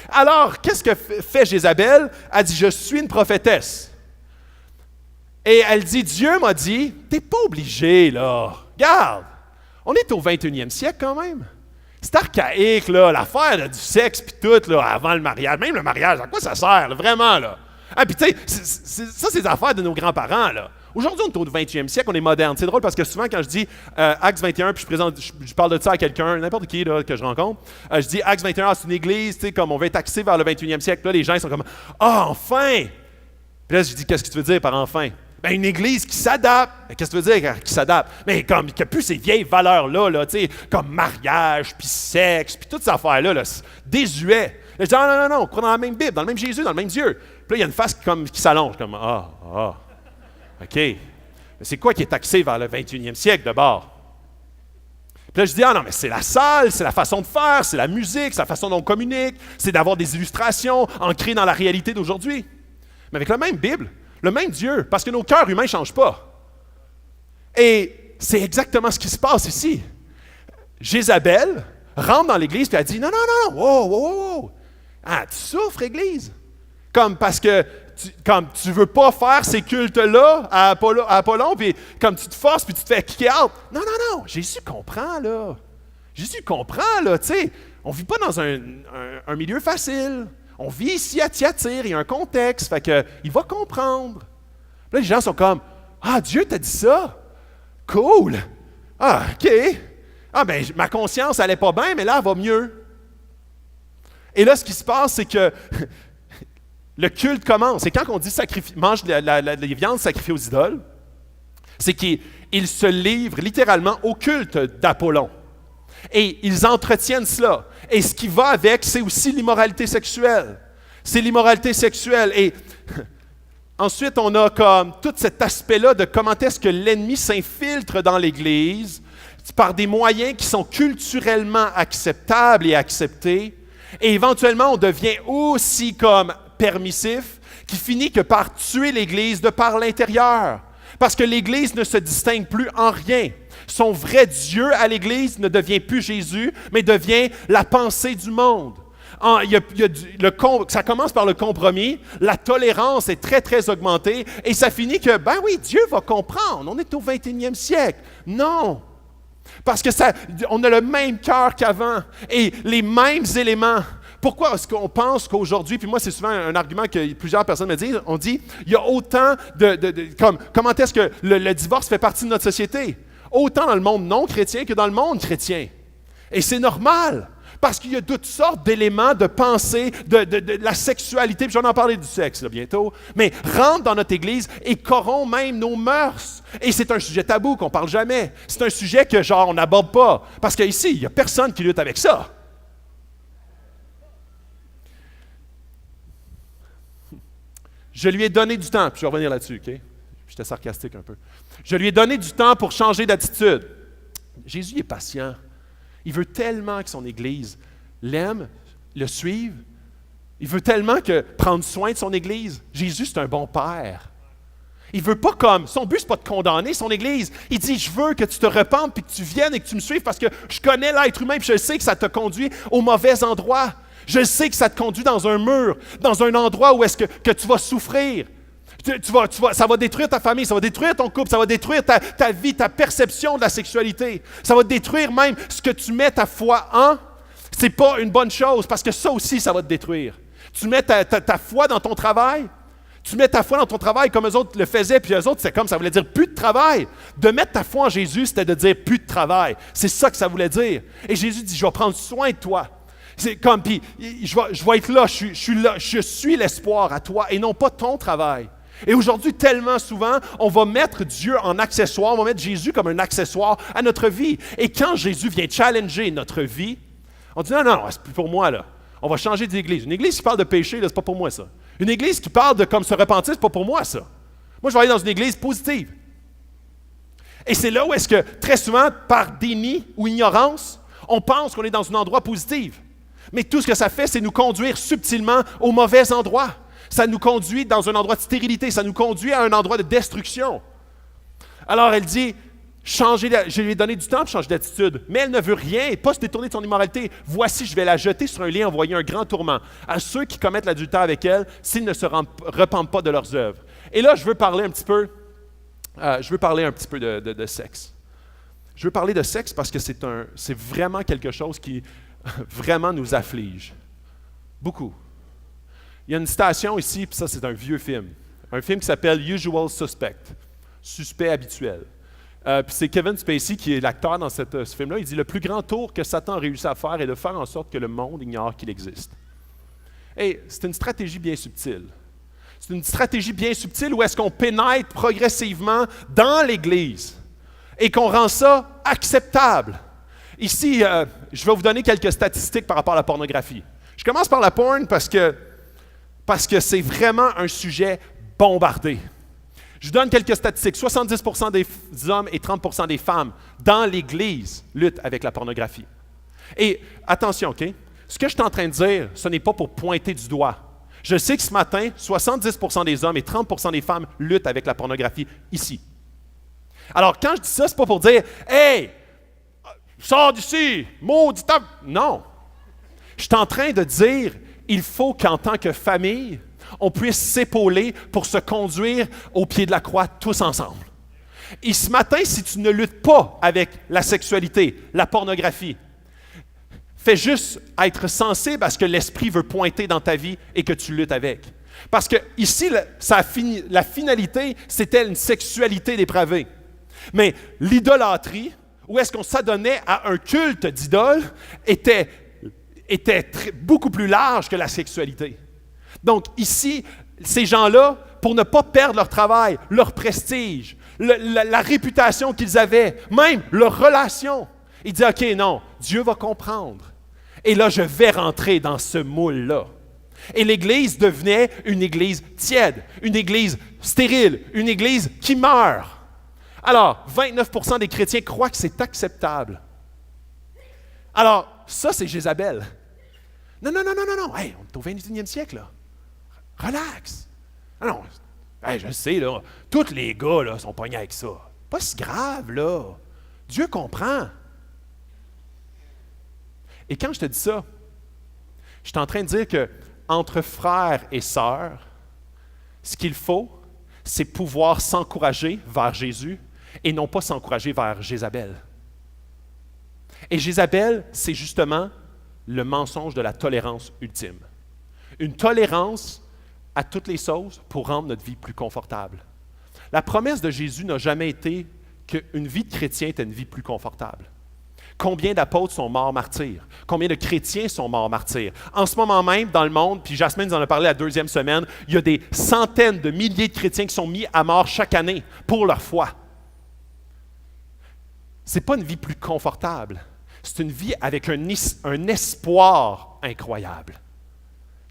Alors, qu'est-ce que fait Jézabel? Elle dit, je suis une prophétesse. Et elle dit, Dieu m'a dit, t'es pas obligé, là. Regarde, on est au 21e siècle quand même. C'est archaïque, là, l'affaire là, du sexe puis tout, là, avant le mariage. Même le mariage, à quoi ça sert, là, vraiment, là? Ah, puis tu sais, ça, c'est des affaires de nos grands-parents, là. Aujourd'hui, on est au 21e siècle, on est moderne. C'est drôle parce que souvent, quand je dis Acts 21, puis je parle de ça à quelqu'un, n'importe qui là, que je rencontre, je dis Acts 21, c'est une église, tu sais, comme on va être axé vers le 21e siècle. Là, les gens ils sont comme ah, enfin! Puis là, je dis qu'est-ce que tu veux dire par enfin? Ben, une église qui s'adapte. Ben, qu'est-ce que tu veux dire qui s'adapte? Mais comme qui n'a plus ces vieilles valeurs-là, là, tu sais, comme mariage, puis sexe, puis toutes ces affaires-là, là, désuet. Là, je dis non, on croit dans la même Bible, dans le même Jésus, dans le même Dieu. Puis là, il y a une face qui s'allonge, comme OK. Mais c'est quoi qui est axé vers le 21e siècle de bord? Puis là, je dis, non, mais c'est la salle, c'est la façon de faire, c'est la musique, c'est la façon dont on communique, c'est d'avoir des illustrations ancrées dans la réalité d'aujourd'hui. Mais avec la même Bible, le même Dieu, parce que nos cœurs humains ne changent pas. Et c'est exactement ce qui se passe ici. Jézabel rentre dans l'Église et elle dit, non, wow. Ah, tu souffres, Église. Comme parce que tu ne veux pas faire ces cultes-là à Apollon, puis comme tu te forces, puis tu te fais kick out. Non, Jésus comprend, là. Jésus comprend, là, tu sais. On ne vit pas dans un milieu facile. On vit ici à Thyatire, il y a un contexte, fait qu'il va comprendre. Là, les gens sont comme, ah, Dieu t'a dit ça? Cool. Ah, OK. Ah, ben, ma conscience n'allait pas bien, mais là, elle va mieux. Et là, ce qui se passe, c'est que le culte commence. Et quand on dit mange les viandes sacrifiées aux idoles, c'est qu'ils se livrent littéralement au culte d'Apollon. Et ils entretiennent cela. Et ce qui va avec, c'est aussi l'immoralité sexuelle. C'est l'immoralité sexuelle. Et ensuite, on a comme tout cet aspect-là de comment est-ce que l'ennemi s'infiltre dans l'Église par des moyens qui sont culturellement acceptables et acceptés. Et éventuellement, on devient aussi comme permissif, qui finit que par tuer l'Église de par l'intérieur. Parce que l'Église ne se distingue plus en rien. Son vrai Dieu à l'Église ne devient plus Jésus, mais devient la pensée du monde. Ça commence par le compromis, la tolérance est très, très augmentée, et ça finit que, ben oui, Dieu va comprendre, on est au 21e siècle. Non! Parce que on a le même cœur qu'avant, et les mêmes éléments. Pourquoi est-ce qu'on pense qu'aujourd'hui, puis moi c'est souvent un argument que plusieurs personnes me disent, on dit, il y a autant comment est-ce que le divorce fait partie de notre société? Autant dans le monde non chrétien que dans le monde chrétien. Et c'est normal, parce qu'il y a toutes sortes d'éléments de pensée, de la sexualité, puis j'en en parler du sexe là, bientôt, mais rentre dans notre Église et corrompt même nos mœurs. Et c'est un sujet tabou qu'on ne parle jamais. C'est un sujet que genre on n'aborde pas, parce qu'ici, il n'y a personne qui lutte avec ça. Je lui ai donné du temps, puis je vais revenir là-dessus, OK? J'étais sarcastique un peu. Je lui ai donné du temps pour changer d'attitude. Jésus est patient. Il veut tellement que son Église l'aime, le suive. Il veut tellement prendre soin de son Église. Jésus, c'est un bon père. Il veut pas son but, c'est pas de condamner son Église. Il dit, je veux que tu te repentes, puis que tu viennes et que tu me suives, parce que je connais l'être humain, puis je sais que ça te conduit au mauvais endroit. Je sais que ça te conduit dans un mur, dans un endroit où est-ce que tu vas souffrir. Ça va détruire ta famille, ça va détruire ton couple, ça va détruire ta vie, ta perception de la sexualité. Ça va détruire même ce que tu mets ta foi en. C'est pas une bonne chose, parce que ça aussi, ça va te détruire. Tu mets ta foi dans ton travail. Tu mets ta foi dans ton travail comme eux autres le faisaient, puis eux autres, c'est comme ça voulait dire plus de travail. De mettre ta foi en Jésus, c'était de dire plus de travail. C'est ça que ça voulait dire. Et Jésus dit, je vais prendre soin de toi. C'est comme, puis je vais être là, je suis là, je suis l'espoir à toi et non pas ton travail. Et aujourd'hui, tellement souvent, on va mettre Dieu en accessoire, on va mettre Jésus comme un accessoire à notre vie. Et quand Jésus vient challenger notre vie, on dit non, non, c'est plus pour moi, là. On va changer d'église. Une église qui parle de péché, là, c'est pas pour moi, ça. Une église qui parle de comme se repentir, c'est pas pour moi, ça. Moi, je vais aller dans une église positive. Et c'est là où est-ce que, très souvent, par déni ou ignorance, on pense qu'on est dans un endroit positif. Mais tout ce que ça fait, c'est nous conduire subtilement au mauvais endroit. Ça nous conduit dans un endroit de stérilité, ça nous conduit à un endroit de destruction. Alors elle dit, je lui ai donné du temps pour changer d'attitude, mais elle ne veut rien et pas se détourner de son immoralité. Voici, je vais la jeter sur un lit et envoyer un grand tourment à ceux qui commettent l'adultère avec elle s'ils ne se repentent pas de leurs œuvres. Et là, je veux parler un petit peu de sexe. Je veux parler de sexe parce que c'est vraiment quelque chose qui vraiment nous afflige. Beaucoup. Il y a une citation ici, puis ça, c'est un vieux film. Un film qui s'appelle Usual Suspect, Suspect habituel. Puis c'est Kevin Spacey qui est l'acteur dans ce film-là. Il dit « Le plus grand tour que Satan a réussi à faire est de faire en sorte que le monde ignore qu'il existe. » Et c'est une stratégie bien subtile. C'est une stratégie bien subtile où est-ce qu'on pénètre progressivement dans l'Église et qu'on rend ça acceptable. Ici, je vais vous donner quelques statistiques par rapport à la pornographie. Je commence par la porn parce que c'est vraiment un sujet bombardé. Je vous donne quelques statistiques. 70% des hommes et 30% des femmes dans l'Église luttent avec la pornographie. Et attention, OK? Ce que je suis en train de dire, ce n'est pas pour pointer du doigt. Je sais que ce matin, 70% des hommes et 30% des femmes luttent avec la pornographie ici. Alors, quand je dis ça, ce n'est pas pour dire « Hey, sors d'ici, maudit homme! » Non. Je suis en train de dire il faut qu'en tant que famille, on puisse s'épauler pour se conduire au pied de la croix tous ensemble. Et ce matin, si tu ne luttes pas avec la sexualité, la pornographie, fais juste être sensible à ce que l'Esprit veut pointer dans ta vie et que tu luttes avec. Parce que ici, la finalité, c'était une sexualité dépravée. Mais l'idolâtrie, où est-ce qu'on s'adonnait à un culte d'idole, était beaucoup plus large que la sexualité. Donc ici, ces gens-là, pour ne pas perdre leur travail, leur prestige, la réputation qu'ils avaient, même leur relation, ils disaient, OK, non, Dieu va comprendre. Et là, je vais rentrer dans ce moule-là. Et l'Église devenait une Église tiède, une Église stérile, une Église qui meurt. Alors, 29% des chrétiens croient que c'est acceptable. Alors, ça, c'est Jézabel. Non. Hey, on est au 21e siècle, là. Relax. Non. Hey, je sais, là. Tous les gars, là, sont pognés avec ça. Pas si grave, là. Dieu comprend. Et quand je te dis ça, je suis en train de dire que entre frères et sœurs, ce qu'il faut, c'est pouvoir s'encourager vers Jésus et non pas s'encourager vers Jézabel. Et Jézabel, c'est justement le mensonge de la tolérance ultime. Une tolérance à toutes les choses pour rendre notre vie plus confortable. La promesse de Jésus n'a jamais été qu'une vie de chrétien était une vie plus confortable. Combien d'apôtres sont morts martyrs? Combien de chrétiens sont morts martyrs? En ce moment même, dans le monde, puis Jasmine nous en a parlé la 2e semaine, il y a des centaines de milliers de chrétiens qui sont mis à mort chaque année pour leur foi. Ce n'est pas une vie plus confortable. C'est une vie avec un espoir incroyable.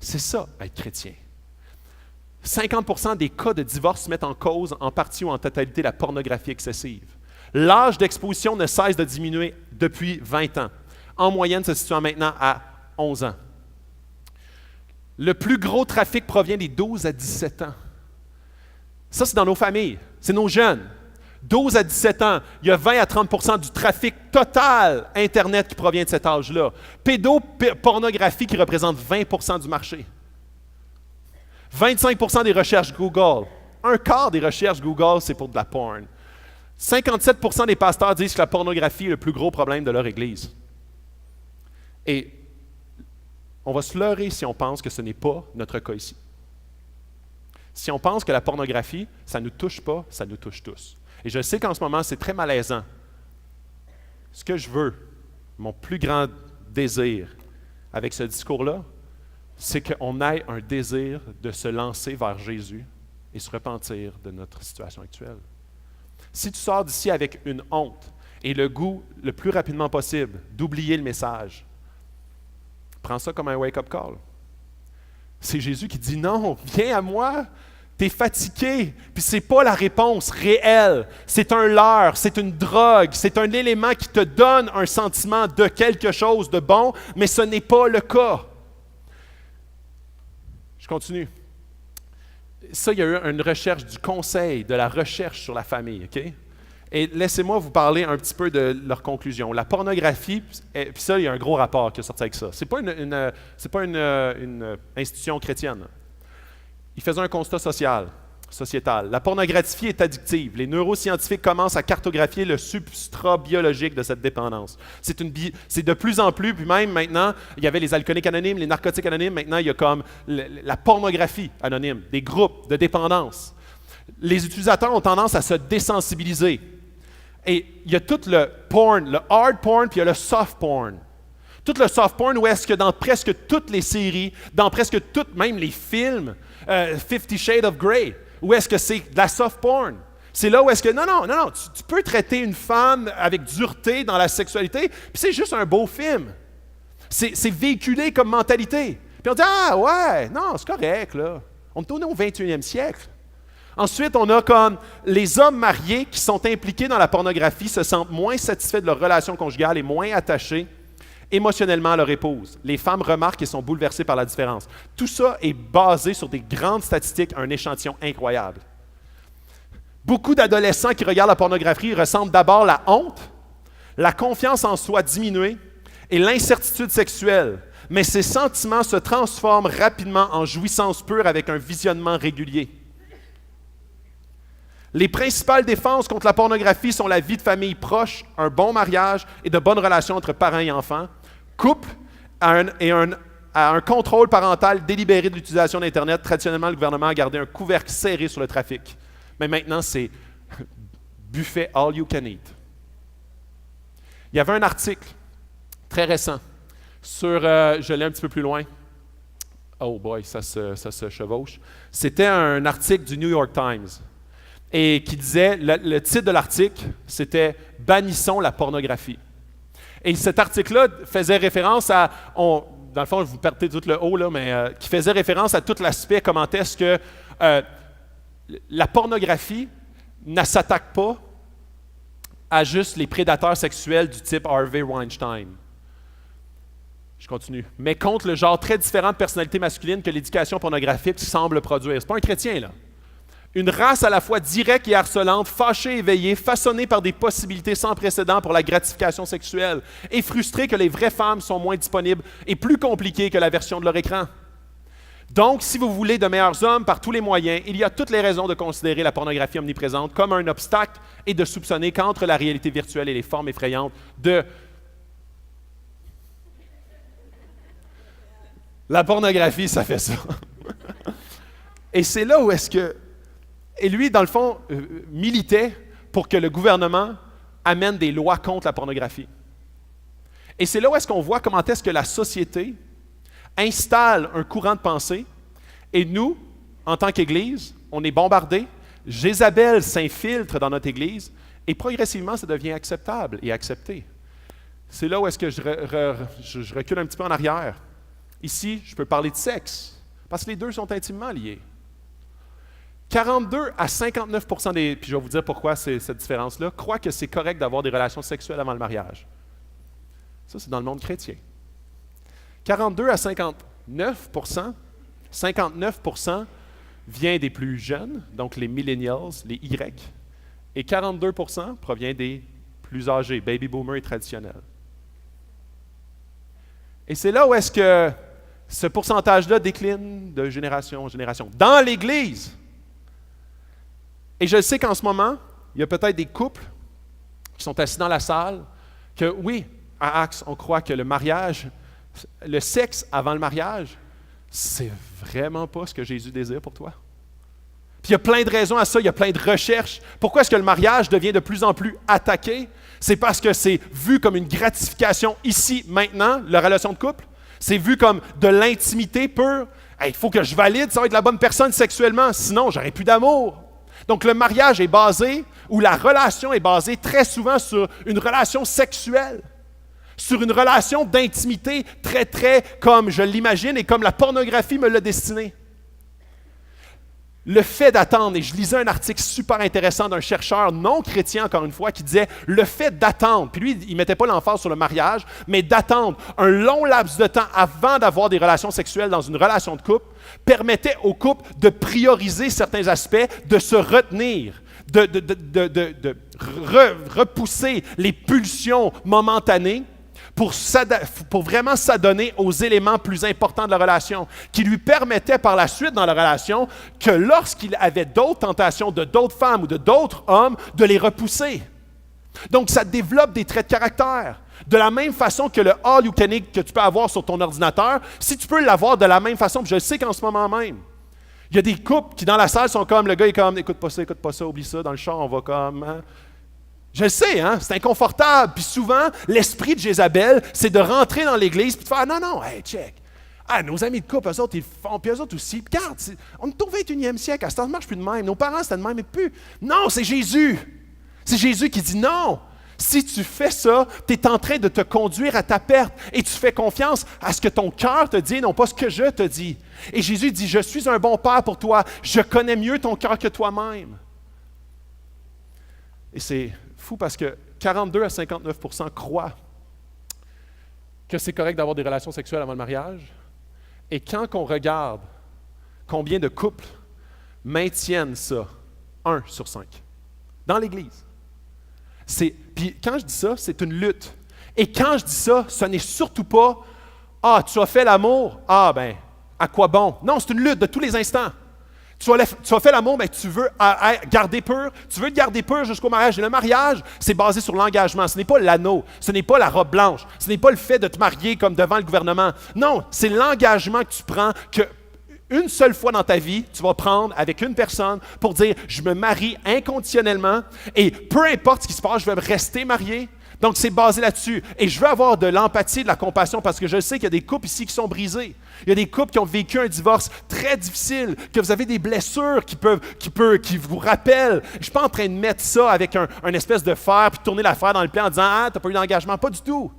C'est ça, être chrétien. 50% des cas de divorce mettent en cause, en partie ou en totalité, la pornographie excessive. L'âge d'exposition ne cesse de diminuer depuis 20 ans. En moyenne, se situant maintenant à 11 ans. Le plus gros trafic provient des 12 à 17 ans. Ça, c'est dans nos familles. C'est nos jeunes. 12 à 17 ans, il y a 20 à 30% du trafic total Internet qui provient de cet âge-là. Pédopornographie qui représente 20% du marché. 25% des recherches Google. Un quart des recherches Google, c'est pour de la porn. 57% des pasteurs disent que la pornographie est le plus gros problème de leur Église. Et on va se leurrer si on pense que ce n'est pas notre cas ici. Si on pense que la pornographie, ça ne nous touche pas, ça nous touche tous. Et je sais qu'en ce moment, c'est très malaisant. Ce que je veux, mon plus grand désir, avec ce discours-là, c'est qu'on ait un désir de se lancer vers Jésus et se repentir de notre situation actuelle. Si tu sors d'ici avec une honte et le goût, le plus rapidement possible, d'oublier le message, prends ça comme un wake-up call. C'est Jésus qui dit non, viens à moi, t'es fatigué, puis c'est pas la réponse réelle, c'est un leurre, c'est une drogue, c'est un élément qui te donne un sentiment de quelque chose de bon, mais ce n'est pas le cas. Je continue. Ça, il y a eu une recherche du conseil, de la recherche sur la famille, OK? Et laissez-moi vous parler un petit peu de leur conclusion. La pornographie, puis ça, il y a un gros rapport qui est sorti avec ça. Ce n'est pas une institution chrétienne. Il faisait un constat sociétal. La pornographie est addictive. Les neuroscientifiques commencent à cartographier le substrat biologique de cette dépendance. C'est de plus en plus, puis même maintenant, il y avait les alcooliques anonymes, les narcotiques anonymes, maintenant il y a comme la pornographie anonyme, des groupes de dépendance. Les utilisateurs ont tendance à se désensibiliser. Et il y a tout le porn, le hard porn, puis il y a le soft porn. Tout le soft porn, où est-ce que dans presque toutes les séries, dans presque toutes, même les films, 50 Shades of Grey, où est-ce que c'est de la soft porn? C'est là où est-ce que, non, tu peux traiter une femme avec dureté dans la sexualité, puis c'est juste un beau film. C'est véhiculé comme mentalité. Puis on dit, ah ouais, non, c'est correct, là. On est au 21e siècle. Ensuite, on a comme les hommes mariés qui sont impliqués dans la pornographie se sentent moins satisfaits de leur relation conjugale et moins attachés émotionnellement à leur épouse. Les femmes remarquent et sont bouleversées par la différence. Tout ça est basé sur des grandes statistiques, un échantillon incroyable. Beaucoup d'adolescents qui regardent la pornographie ressentent d'abord la honte, la confiance en soi diminuée et l'incertitude sexuelle. Mais ces sentiments se transforment rapidement en jouissance pure avec un visionnement régulier. Les principales défenses contre la pornographie sont la vie de famille proche, un bon mariage et de bonnes relations entre parents et enfants, couple à un contrôle parental délibéré de l'utilisation d'Internet. Traditionnellement, le gouvernement a gardé un couvercle serré sur le trafic. Mais maintenant, c'est buffet all you can eat. Il y avait un article très récent sur, je l'ai un petit peu plus loin. Oh boy, ça se chevauche. C'était un article du New York Times. Et qui disait, le titre de l'article, c'était « Bannissons la pornographie ». Et cet article-là faisait référence à, dans le fond, vous perdez tout le haut, là, mais qui faisait référence à tout l'aspect, comment est-ce que la pornographie ne s'attaque pas à juste les prédateurs sexuels du type Harvey Weinstein. Je continue. Mais contre le genre très différent de personnalité masculine que l'éducation pornographique semble produire. C'est pas un chrétien, là. Une race à la fois directe et harcelante, fâchée et éveillée, façonnée par des possibilités sans précédent pour la gratification sexuelle, et frustrée que les vraies femmes sont moins disponibles et plus compliquées que la version de leur écran. Donc, si vous voulez de meilleurs hommes par tous les moyens, il y a toutes les raisons de considérer la pornographie omniprésente comme un obstacle et de soupçonner qu'entre la réalité virtuelle et les formes effrayantes de la pornographie, ça fait ça. Et c'est là où est-ce que... Et lui, dans le fond, militait pour que le gouvernement amène des lois contre la pornographie. Et c'est là où est-ce qu'on voit comment est-ce que la société installe un courant de pensée, et nous, en tant qu'Église, on est bombardés, Jézabel s'infiltre dans notre Église, et progressivement, ça devient acceptable et accepté. C'est là où est-ce que je recule un petit peu en arrière. Ici, je peux parler de sexe, parce que les deux sont intimement liés. 42 à 59% des, puis je vais vous dire pourquoi c'est cette différence-là, croient que c'est correct d'avoir des relations sexuelles avant le mariage. Ça, c'est dans le monde chrétien. 42 à 59%, 59% vient des plus jeunes, donc les millennials, les Y, et 42% provient des plus âgés, baby boomers et traditionnels. Et c'est là où est-ce que ce pourcentage-là décline de génération en génération. Dans l'Église! Et je sais qu'en ce moment, il y a peut-être des couples qui sont assis dans la salle, que oui, à Axe, on croit que le mariage, le sexe avant le mariage, c'est vraiment pas ce que Jésus désire pour toi. Puis il y a plein de raisons à ça, il y a plein de recherches. Pourquoi est-ce que le mariage devient de plus en plus attaqué? C'est parce que c'est vu comme une gratification ici, maintenant, la relation de couple. C'est vu comme de l'intimité pure. Hey, il faut que je valide, ça va être la bonne personne sexuellement, sinon j'aurai plus d'amour. Donc le mariage est basé, ou la relation est basée très souvent sur une relation sexuelle, sur une relation d'intimité très, très comme je l'imagine et comme la pornographie me l'a destiné. Le fait d'attendre, et je lisais un article super intéressant d'un chercheur non chrétien, encore une fois, qui disait le fait d'attendre, puis lui, il ne mettait pas l'emphase sur le mariage, mais d'attendre un long laps de temps avant d'avoir des relations sexuelles dans une relation de couple, permettait au couple de prioriser certains aspects, de se retenir, de repousser les pulsions momentanées, pour vraiment s'adonner aux éléments plus importants de la relation, qui lui permettaient par la suite dans la relation que lorsqu'il avait d'autres tentations de d'autres femmes ou de d'autres hommes, de les repousser. Donc, ça développe des traits de caractère. De la même façon que le all you can eat que tu peux avoir sur ton ordinateur, si tu peux l'avoir de la même façon, puis je le sais qu'en ce moment même, il y a des couples qui dans la salle sont comme, le gars est comme, écoute pas ça, oublie ça, dans le char on va comme... Hein? Je le sais, hein? C'est inconfortable. Puis souvent, l'esprit de Jézabel, c'est de rentrer dans l'église et de faire « Non, hey, check. Ah, nos amis de couple, eux autres, ils font, puis eux autres aussi. Puis regarde, on est au 21e siècle, à ce temps, ça ne marche plus de même. Nos parents, c'était de même, mais plus. Non, c'est Jésus. C'est Jésus qui dit non. Si tu fais ça, tu es en train de te conduire à ta perte et tu fais confiance à ce que ton cœur te dit, non pas ce que je te dis. Et Jésus dit « Je suis un bon père pour toi. Je connais mieux ton cœur que toi-même. » Et c'est fou parce que 42 à 59% croient que c'est correct d'avoir des relations sexuelles avant le mariage. Et quand on regarde combien de couples maintiennent ça, 1 sur 5, dans l'Église. Puis quand je dis ça, c'est une lutte. Et quand je dis ça, ce n'est surtout pas « Ah, tu as fait l'amour, ah ben, à quoi bon? » Non, c'est une lutte de tous les instants. Tu as fait l'amour, mais tu veux garder pur. Tu veux te garder pur jusqu'au mariage. Et le mariage, c'est basé sur l'engagement. Ce n'est pas l'anneau. Ce n'est pas la robe blanche. Ce n'est pas le fait de te marier comme devant le gouvernement. Non, c'est l'engagement que tu prends qu'une seule fois dans ta vie, tu vas prendre avec une personne pour dire « Je me marie inconditionnellement et peu importe ce qui se passe, je vais rester marié. » Donc, c'est basé là-dessus. Et je veux avoir de l'empathie, de la compassion, parce que je sais qu'il y a des couples ici qui sont brisés. Il y a des couples qui ont vécu un divorce très difficile, que vous avez des blessures qui vous rappellent. Je ne suis pas en train de mettre ça avec un espèce de fer, puis tourner l'affaire dans le pied en disant « Ah, tu n'as pas eu d'engagement. » Pas du tout.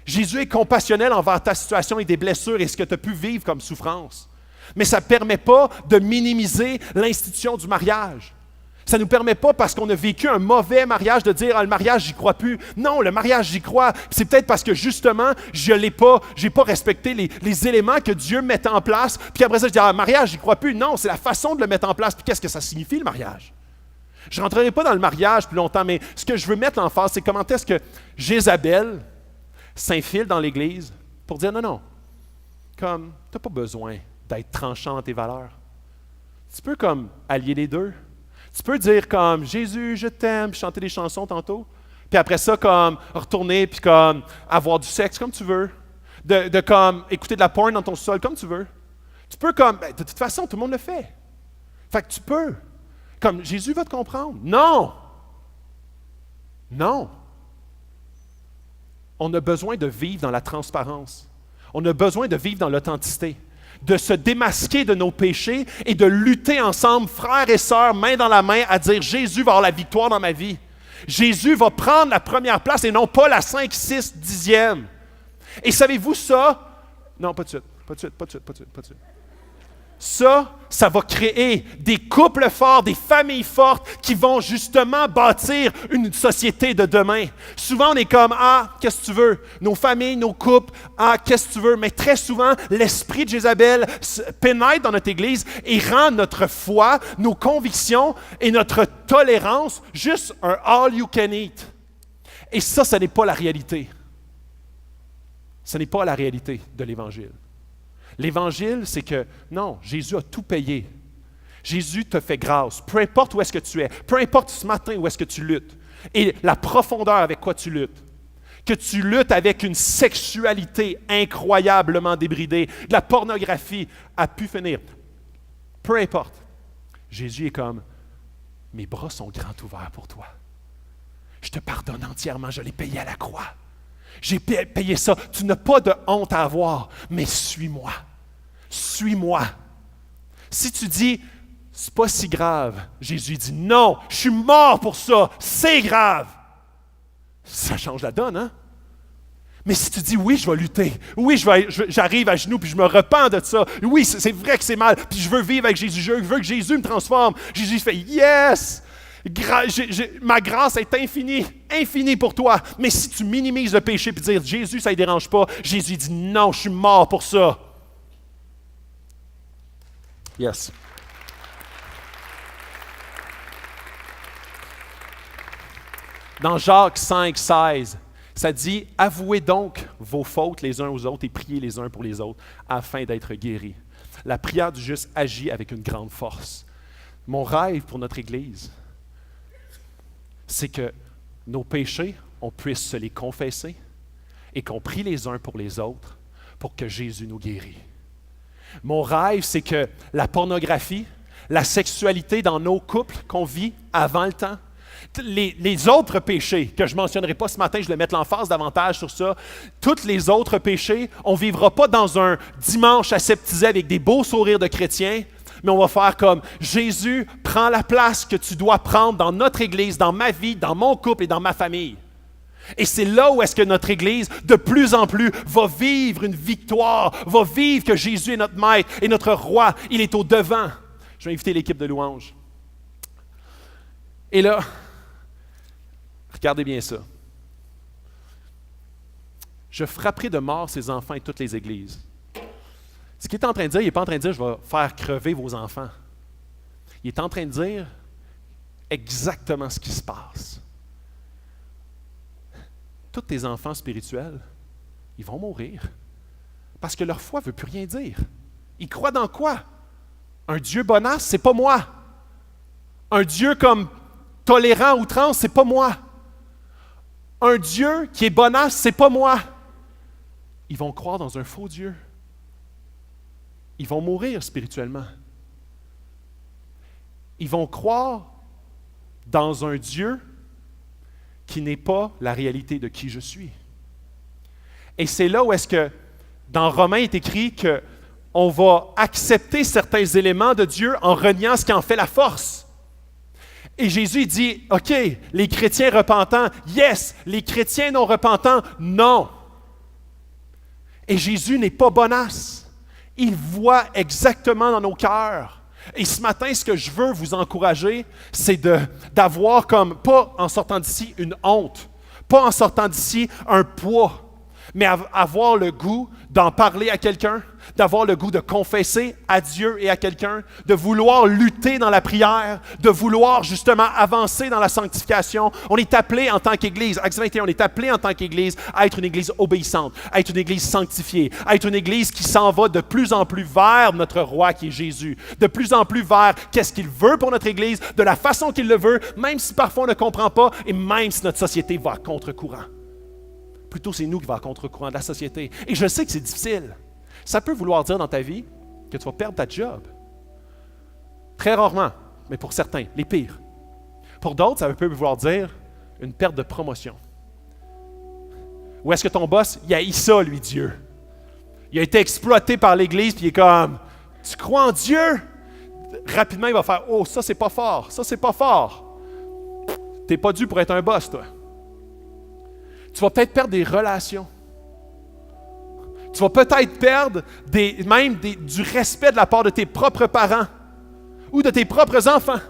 Jésus est compassionnel envers ta situation et des blessures et ce que tu as pu vivre comme souffrance. Mais ça ne permet pas de minimiser l'institution du mariage. Ça ne nous permet pas, parce qu'on a vécu un mauvais mariage, de dire « Ah, le mariage, j'y crois plus. » Non, le mariage, j'y crois. C'est peut-être parce que, justement, je n'ai pas respecté les éléments que Dieu met en place. Puis après ça, je dis « Ah, le mariage, j'y crois plus. » Non, c'est la façon de le mettre en place. Puis qu'est-ce que ça signifie, le mariage? Je ne rentrerai pas dans le mariage plus longtemps, mais ce que je veux mettre en face, c'est comment est-ce que Jézabel s'infile dans l'Église pour dire « Non, comme, tu n'as pas besoin d'être tranchant dans tes valeurs. Tu peux, comme, allier les deux. » Tu peux dire comme « Jésus, je t'aime », puis chanter des chansons tantôt, puis après ça, comme retourner, puis comme avoir du sexe comme tu veux, de comme écouter de la porn dans ton sol comme tu veux. Tu peux comme, de toute façon, tout le monde le fait. Fait que tu peux. Comme Jésus va te comprendre. Non! Non! On a besoin de vivre dans la transparence. On a besoin de vivre dans l'authenticité, de se démasquer de nos péchés et de lutter ensemble, frères et sœurs, main dans la main, à dire « Jésus va avoir la victoire dans ma vie. Jésus va prendre la première place et non pas la 5, 6, 10e. » Et savez-vous ça? Non, pas de suite. Ça va créer des couples forts, des familles fortes qui vont justement bâtir une société de demain. Souvent, on est comme « Ah, qu'est-ce que tu veux? » Nos familles, nos couples, « Ah, qu'est-ce que tu veux? » Mais très souvent, l'esprit de Jézabel pénètre dans notre Église et rend notre foi, nos convictions et notre tolérance juste un « all you can eat ». Et ça, ce n'est pas la réalité. Ce n'est pas la réalité de l'Évangile. L'Évangile, c'est que, non, Jésus a tout payé. Jésus te fait grâce. Peu importe où est-ce que tu es, peu importe ce matin où est-ce que tu luttes, et la profondeur avec quoi tu luttes. Que tu luttes avec une sexualité incroyablement débridée, de la pornographie a pu finir. Peu importe. Jésus est comme, mes bras sont grands ouverts pour toi. Je te pardonne entièrement, je l'ai payé à la croix. J'ai payé ça. Tu n'as pas de honte à avoir, mais suis-moi. Suis-moi. Si tu dis, c'est pas si grave, Jésus dit, non, je suis mort pour ça, c'est grave. Ça change la donne, hein? Mais si tu dis, oui, je vais lutter, oui, j'arrive à genoux, puis je me repens de ça, oui, c'est vrai que c'est mal, puis je veux vivre avec Jésus, je veux que Jésus me transforme. Jésus fait, yes! Ma grâce est infinie pour toi. Mais si tu minimises le péché et dire, Jésus, ça ne dérange pas, Jésus dit, non, je suis mort pour ça. Yes. Dans Jacques 5, 16, ça dit, avouez donc vos fautes les uns aux autres et priez les uns pour les autres afin d'être guéris. La prière du juste agit avec une grande force. Mon rêve pour notre Église, c'est que nos péchés, on puisse se les confesser et qu'on prie les uns pour les autres pour que Jésus nous guérisse. Mon rêve, c'est que la pornographie, la sexualité dans nos couples qu'on vit avant le temps, les autres péchés que je ne mentionnerai pas ce matin, je vais mettre l'emphase davantage sur ça, tous les autres péchés, on ne vivra pas dans un dimanche aseptisé avec des beaux sourires de chrétiens, mais on va faire comme Jésus prend la place que tu dois prendre dans notre Église, dans ma vie, dans mon couple et dans ma famille. Et c'est là où est-ce que notre Église, de plus en plus, va vivre une victoire, va vivre que Jésus est notre maître et notre roi, il est au devant. Je vais inviter l'équipe de louange. Et là, regardez bien ça. Je frapperai de mort ces enfants et toutes les églises. Ce qu'il est en train de dire, il n'est pas en train de dire « je vais faire crever vos enfants ». Il est en train de dire exactement ce qui se passe. Tous tes enfants spirituels, ils vont mourir parce que leur foi ne veut plus rien dire. Ils croient dans quoi? Un Dieu bonasse, c'est pas moi. Un Dieu comme tolérant outrance, c'est pas moi. Un Dieu qui est bonasse, c'est pas moi. Ils vont croire dans un faux Dieu. Ils vont mourir spirituellement. Ils vont croire dans un Dieu qui n'est pas la réalité de qui je suis. Et c'est là où est-ce que, dans Romains, il est écrit qu'on va accepter certains éléments de Dieu en reniant ce qui en fait la force. Et Jésus dit, OK, les chrétiens repentants, yes, les chrétiens non repentants, non. Et Jésus n'est pas bonasse. Il voit exactement dans nos cœurs. Et ce matin, ce que je veux vous encourager, c'est d'avoir comme, pas en sortant d'ici, une honte, pas en sortant d'ici, un poids, mais avoir le goût d'en parler à quelqu'un, d'avoir le goût de confesser à Dieu et à quelqu'un, de vouloir lutter dans la prière, de vouloir justement avancer dans la sanctification. On est appelé en tant qu'Église, Acte 21, on est appelé en tant qu'Église à être une Église obéissante, à être une Église sanctifiée, à être une Église qui s'en va de plus en plus vers notre roi qui est Jésus, de plus en plus vers qu'est-ce qu'il veut pour notre Église, de la façon qu'il le veut, même si parfois on ne comprend pas et même si notre société va à contre-courant. Plutôt, c'est nous qui va à contre-courant de la société. Et je sais que c'est difficile. Ça peut vouloir dire dans ta vie que tu vas perdre ta job. Très rarement, mais pour certains, les pires. Pour d'autres, ça peut vouloir dire une perte de promotion. Ou est-ce que ton boss, il haït ça, lui, Dieu? Il a été exploité par l'Église, puis il est comme, tu crois en Dieu? Rapidement, il va faire, oh, ça, c'est pas fort, ça, c'est pas fort. T'es pas dû pour être un boss, toi. Tu vas peut-être perdre des relations. Tu vas peut-être perdre du respect de la part de tes propres parents ou de tes propres enfants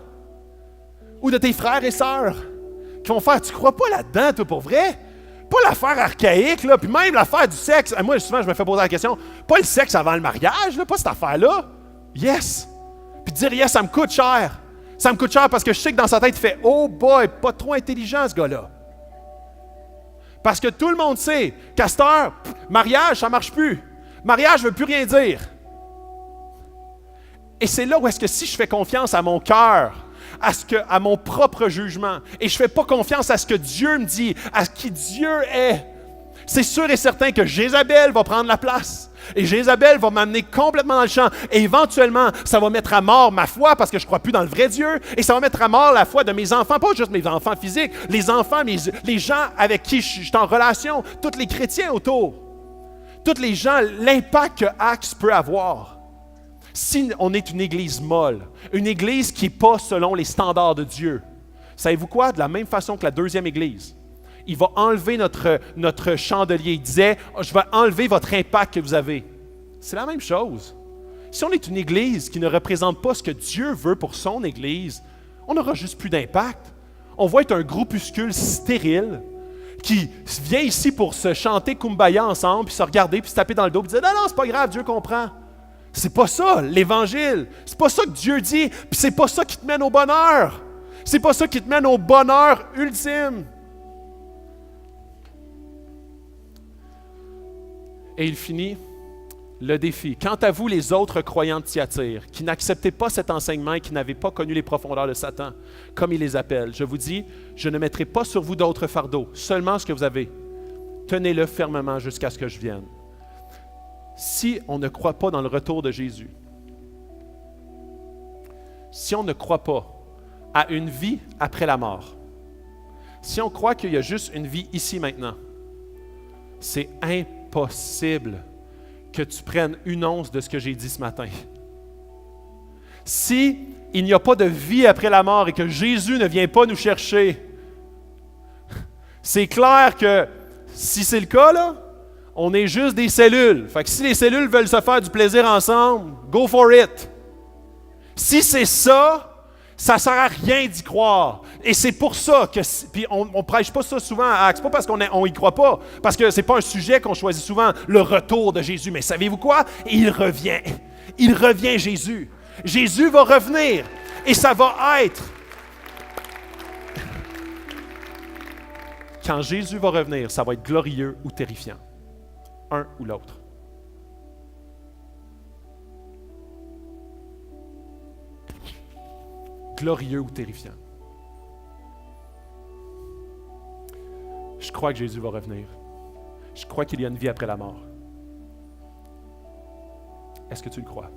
ou de tes frères et sœurs qui vont faire, tu crois pas là-dedans, toi, pour vrai? Pas l'affaire archaïque, là, puis même l'affaire du sexe. Moi, souvent, je me fais poser la question, pas le sexe avant le mariage, là, pas cette affaire-là. Yes! Puis dire, yes, ça me coûte cher. Ça me coûte cher parce que je sais que dans sa tête, il fait, oh boy, pas trop intelligent, ce gars-là. Parce que tout le monde sait qu'à cette heure, mariage, ça ne marche plus. Mariage ne veut plus rien dire. Et c'est là où est-ce que si je fais confiance à mon cœur, à mon propre jugement, et je ne fais pas confiance à ce que Dieu me dit, à qui Dieu est, c'est sûr et certain que Jézabel va prendre la place. Et Jézabel va m'amener complètement dans le champ. Et éventuellement, ça va mettre à mort ma foi parce que je ne crois plus dans le vrai Dieu. Et ça va mettre à mort la foi de mes enfants, pas juste mes enfants physiques, les enfants, les gens avec qui je suis en relation, tous les chrétiens autour. Tous les gens, l'impact que Acts peut avoir. Si on est une église molle, une église qui n'est pas selon les standards de Dieu, savez-vous quoi? De la même façon que la deuxième église, il va enlever notre chandelier. Il disait, je vais enlever votre impact que vous avez. C'est la même chose. Si on est une église qui ne représente pas ce que Dieu veut pour son église, on n'aura juste plus d'impact. On va être un groupuscule stérile qui vient ici pour se chanter Kumbaya ensemble, puis se regarder, puis se taper dans le dos, puis dire « Non, non, c'est pas grave, Dieu comprend. » C'est pas ça, l'Évangile. C'est pas ça que Dieu dit, puis c'est pas ça qui te mène au bonheur. C'est pas ça qui te mène au bonheur ultime. Et il finit le défi. Quant à vous, les autres croyants de Thyatire, qui n'acceptez pas cet enseignement et qui n'avez pas connu les profondeurs de Satan, comme il les appelle, je vous dis, je ne mettrai pas sur vous d'autres fardeaux, seulement ce que vous avez. Tenez-le fermement jusqu'à ce que je vienne. Si on ne croit pas dans le retour de Jésus, si on ne croit pas à une vie après la mort, si on croit qu'il y a juste une vie ici maintenant, c'est impossible que tu prennes une once de ce que j'ai dit ce matin. Si il n'y a pas de vie après la mort et que Jésus ne vient pas nous chercher, c'est clair que si c'est le cas, là, on est juste des cellules. Fait que si les cellules veulent se faire du plaisir ensemble, go for it. Si c'est ça, ça ne sert à rien d'y croire. Et c'est pour ça que, puis on ne prêche pas ça souvent à Acts, pas parce qu'on n'y croit pas, parce que ce n'est pas un sujet qu'on choisit souvent, le retour de Jésus. Mais savez-vous quoi? Il revient. Il revient, Jésus. Jésus va revenir. Et ça va être... Quand Jésus va revenir, ça va être glorieux ou terrifiant. Un ou l'autre. Glorieux ou terrifiant. Je crois que Jésus va revenir. Je crois qu'il y a une vie après la mort. Est-ce que tu le crois?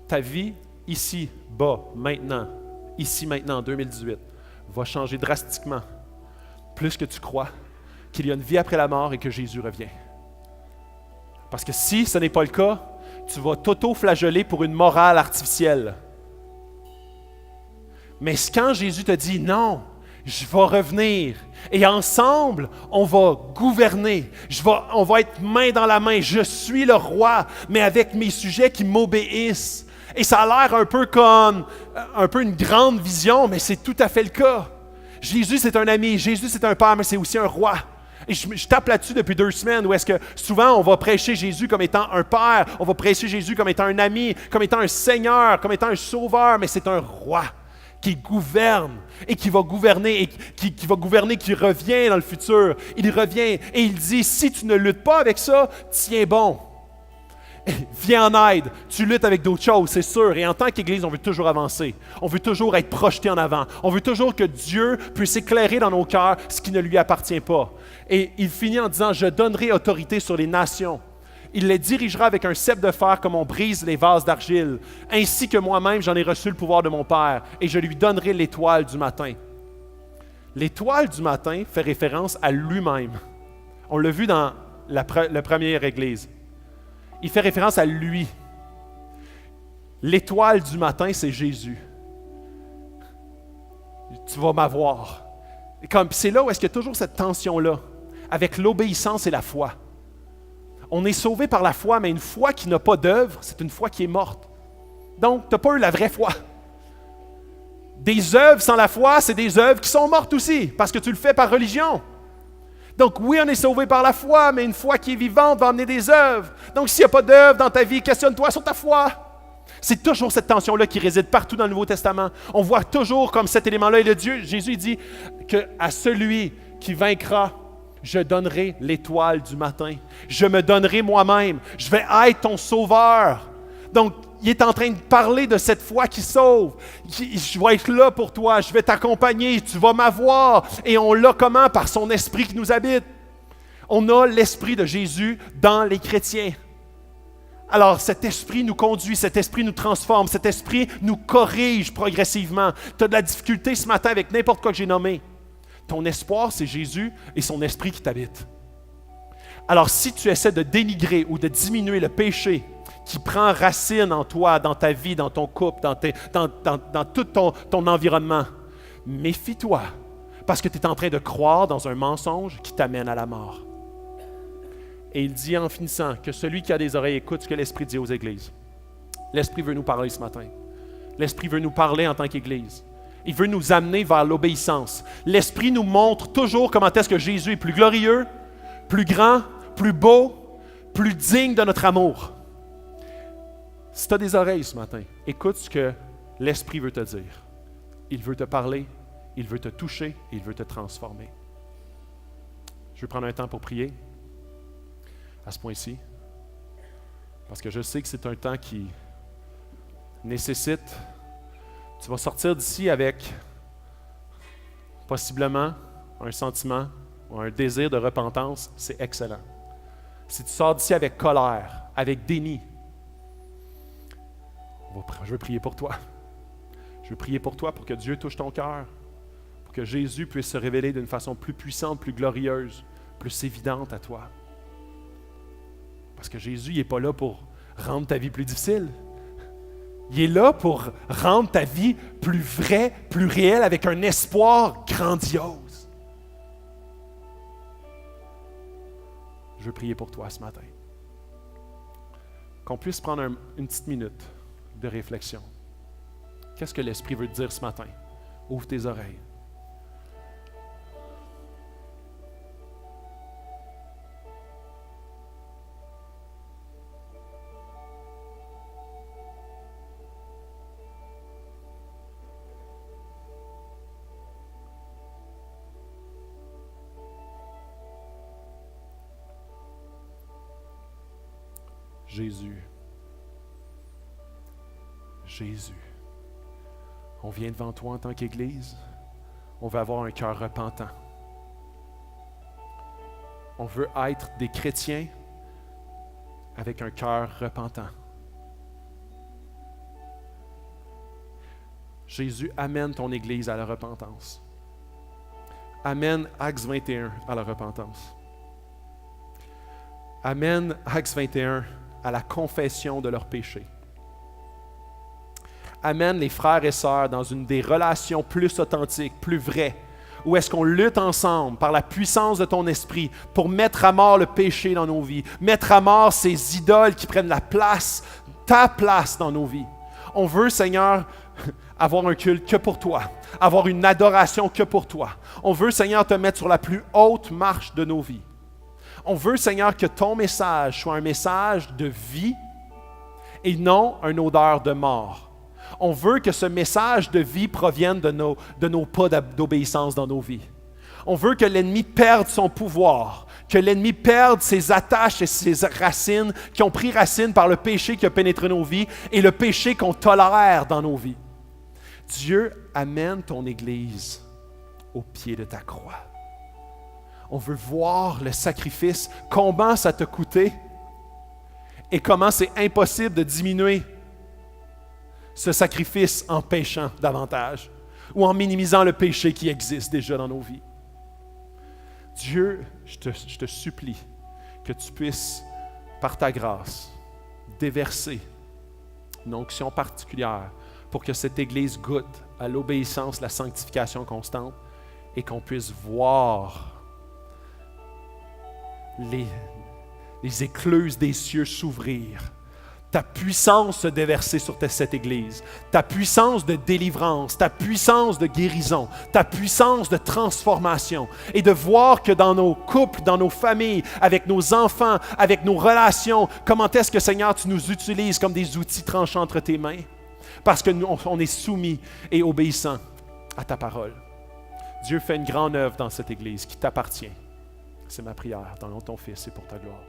Ta vie, ici, bas, maintenant, ici, maintenant, en 2018, va changer drastiquement, plus que tu crois qu'il y a une vie après la mort et que Jésus revient. Parce que si ce n'est pas le cas, tu vas t'auto-flageller pour une morale artificielle. Mais quand Jésus te dit « Non, je vais revenir et ensemble, on va gouverner. On va être main dans la main. Je suis le roi, mais avec mes sujets qui m'obéissent. » Et ça a l'air un peu comme une grande vision, mais c'est tout à fait le cas. Jésus, c'est un ami. Jésus, c'est un père, mais c'est aussi un roi. Et je tape là-dessus depuis 2 semaines où est-ce que souvent on va prêcher Jésus comme étant un père, on va prêcher Jésus comme étant un ami, comme étant un seigneur, comme étant un sauveur, mais c'est un roi qui gouverne et qui va gouverner, et qui va gouverner, qui revient dans le futur. Il revient et il dit, si tu ne luttes pas avec ça, tiens bon. Viens en aide. Tu luttes avec d'autres choses, c'est sûr. Et en tant qu'Église, on veut toujours avancer. On veut toujours être projeté en avant. On veut toujours que Dieu puisse éclairer dans nos cœurs ce qui ne lui appartient pas. Et il finit en disant, « Je donnerai autorité sur les nations. Il les dirigera avec un cep de fer comme on brise les vases d'argile. Ainsi que moi-même, j'en ai reçu le pouvoir de mon Père. Et je lui donnerai l'étoile du matin. » L'étoile du matin fait référence à lui-même. On l'a vu dans la première Église. Il fait référence à lui. L'étoile du matin, c'est Jésus. Tu vas m'avoir. C'est là où est-ce qu'il y a toujours cette tension-là, avec l'obéissance et la foi. On est sauvé par la foi, mais une foi qui n'a pas d'œuvre, c'est une foi qui est morte. Donc, tu n'as pas eu la vraie foi. Des œuvres sans la foi, c'est des œuvres qui sont mortes aussi, parce que tu le fais par religion. Donc oui, on est sauvé par la foi, mais une foi qui est vivante va amener des œuvres. Donc s'il n'y a pas d'œuvres dans ta vie, questionne-toi sur ta foi. C'est toujours cette tension-là qui réside partout dans le Nouveau Testament. On voit toujours comme cet élément-là. Et le Dieu, Jésus dit qu'à celui qui vaincra, je donnerai l'étoile du matin. Je me donnerai moi-même. Je vais être ton sauveur. Donc, il est en train de parler de cette foi qui sauve. Je vais être là pour toi, je vais t'accompagner, tu vas m'avoir. Et on l'a comment? Par son esprit qui nous habite. On a l'Esprit de Jésus dans les chrétiens. Alors, cet esprit nous conduit, cet esprit nous transforme, cet esprit nous corrige progressivement. Tu as de la difficulté ce matin avec n'importe quoi que j'ai nommé. Ton espoir, c'est Jésus et son esprit qui t'habite. Alors, si tu essaies de dénigrer ou de diminuer le péché qui prend racine en toi, dans ta vie, dans ton couple, dans tout ton environnement, méfie-toi, parce que tu es en train de croire dans un mensonge qui t'amène à la mort. Et il dit en finissant que celui qui a des oreilles écoute ce que l'Esprit dit aux églises. L'Esprit veut nous parler ce matin. L'Esprit veut nous parler en tant qu'Église. Il veut nous amener vers l'obéissance. L'Esprit nous montre toujours comment est-ce que Jésus est plus glorieux, plus grand, plus beau, plus digne de notre amour. Si tu as des oreilles ce matin, écoute ce que l'Esprit veut te dire. Il veut te parler, il veut te toucher, et il veut te transformer. Je vais prendre un temps pour prier. À ce point-ci, parce que je sais que c'est un temps qui nécessite, tu vas sortir d'ici avec possiblement un sentiment ou un désir de repentance, c'est excellent. Si tu sors d'ici avec colère, avec déni, je veux prier pour toi. Je veux prier pour toi pour que Dieu touche ton cœur, pour que Jésus puisse se révéler d'une façon plus puissante, plus glorieuse, plus évidente à toi. Parce que Jésus, il n'est pas là pour rendre ta vie plus difficile. Il est là pour rendre ta vie plus vraie, plus réelle, avec un espoir grandiose. Je veux prier pour toi ce matin. Qu'on puisse prendre une petite minute de réflexion. Qu'est-ce que l'Esprit veut te dire ce matin? Ouvre tes oreilles. Jésus. Jésus. On vient devant toi en tant qu'Église. On veut avoir un cœur repentant. On veut être des chrétiens avec un cœur repentant. Jésus, amène ton Église à la repentance. Amène Acts 21 à la repentance. Amène Acts 21 à la confession de leurs péchés. Amène les frères et sœurs dans une des relations plus authentiques, plus vraies, où est-ce qu'on lutte ensemble par la puissance de ton esprit pour mettre à mort le péché dans nos vies, mettre à mort ces idoles qui prennent la place, ta place dans nos vies. On veut, Seigneur, avoir un culte que pour toi, avoir une adoration que pour toi. On veut, Seigneur, te mettre sur la plus haute marche de nos vies. On veut, Seigneur, que ton message soit un message de vie et non une odeur de mort. On veut que ce message de vie provienne de nos pas d'obéissance dans nos vies. On veut que l'ennemi perde son pouvoir, que l'ennemi perde ses attaches et ses racines qui ont pris racine par le péché qui a pénétré nos vies et le péché qu'on tolère dans nos vies. Dieu, amène ton Église au pied de ta croix. On veut voir le sacrifice, combien ça t'a coûté et comment c'est impossible de diminuer ce sacrifice en péchant davantage ou en minimisant le péché qui existe déjà dans nos vies. Dieu, je te supplie que tu puisses, par ta grâce, déverser une onction particulière pour que cette Église goûte à l'obéissance, la sanctification constante et qu'on puisse voir les écluses des cieux s'ouvrir, ta puissance se déverser sur cette Église, ta puissance de délivrance, ta puissance de guérison, ta puissance de transformation, et de voir que dans nos couples, dans nos familles, avec nos enfants, avec nos relations, comment est-ce que, Seigneur, tu nous utilises comme des outils tranchants entre tes mains, parce que nous, on est soumis et obéissants à ta parole. Dieu fait une grande œuvre dans cette Église qui t'appartient. C'est ma prière dans le nom de ton Fils et pour ta gloire.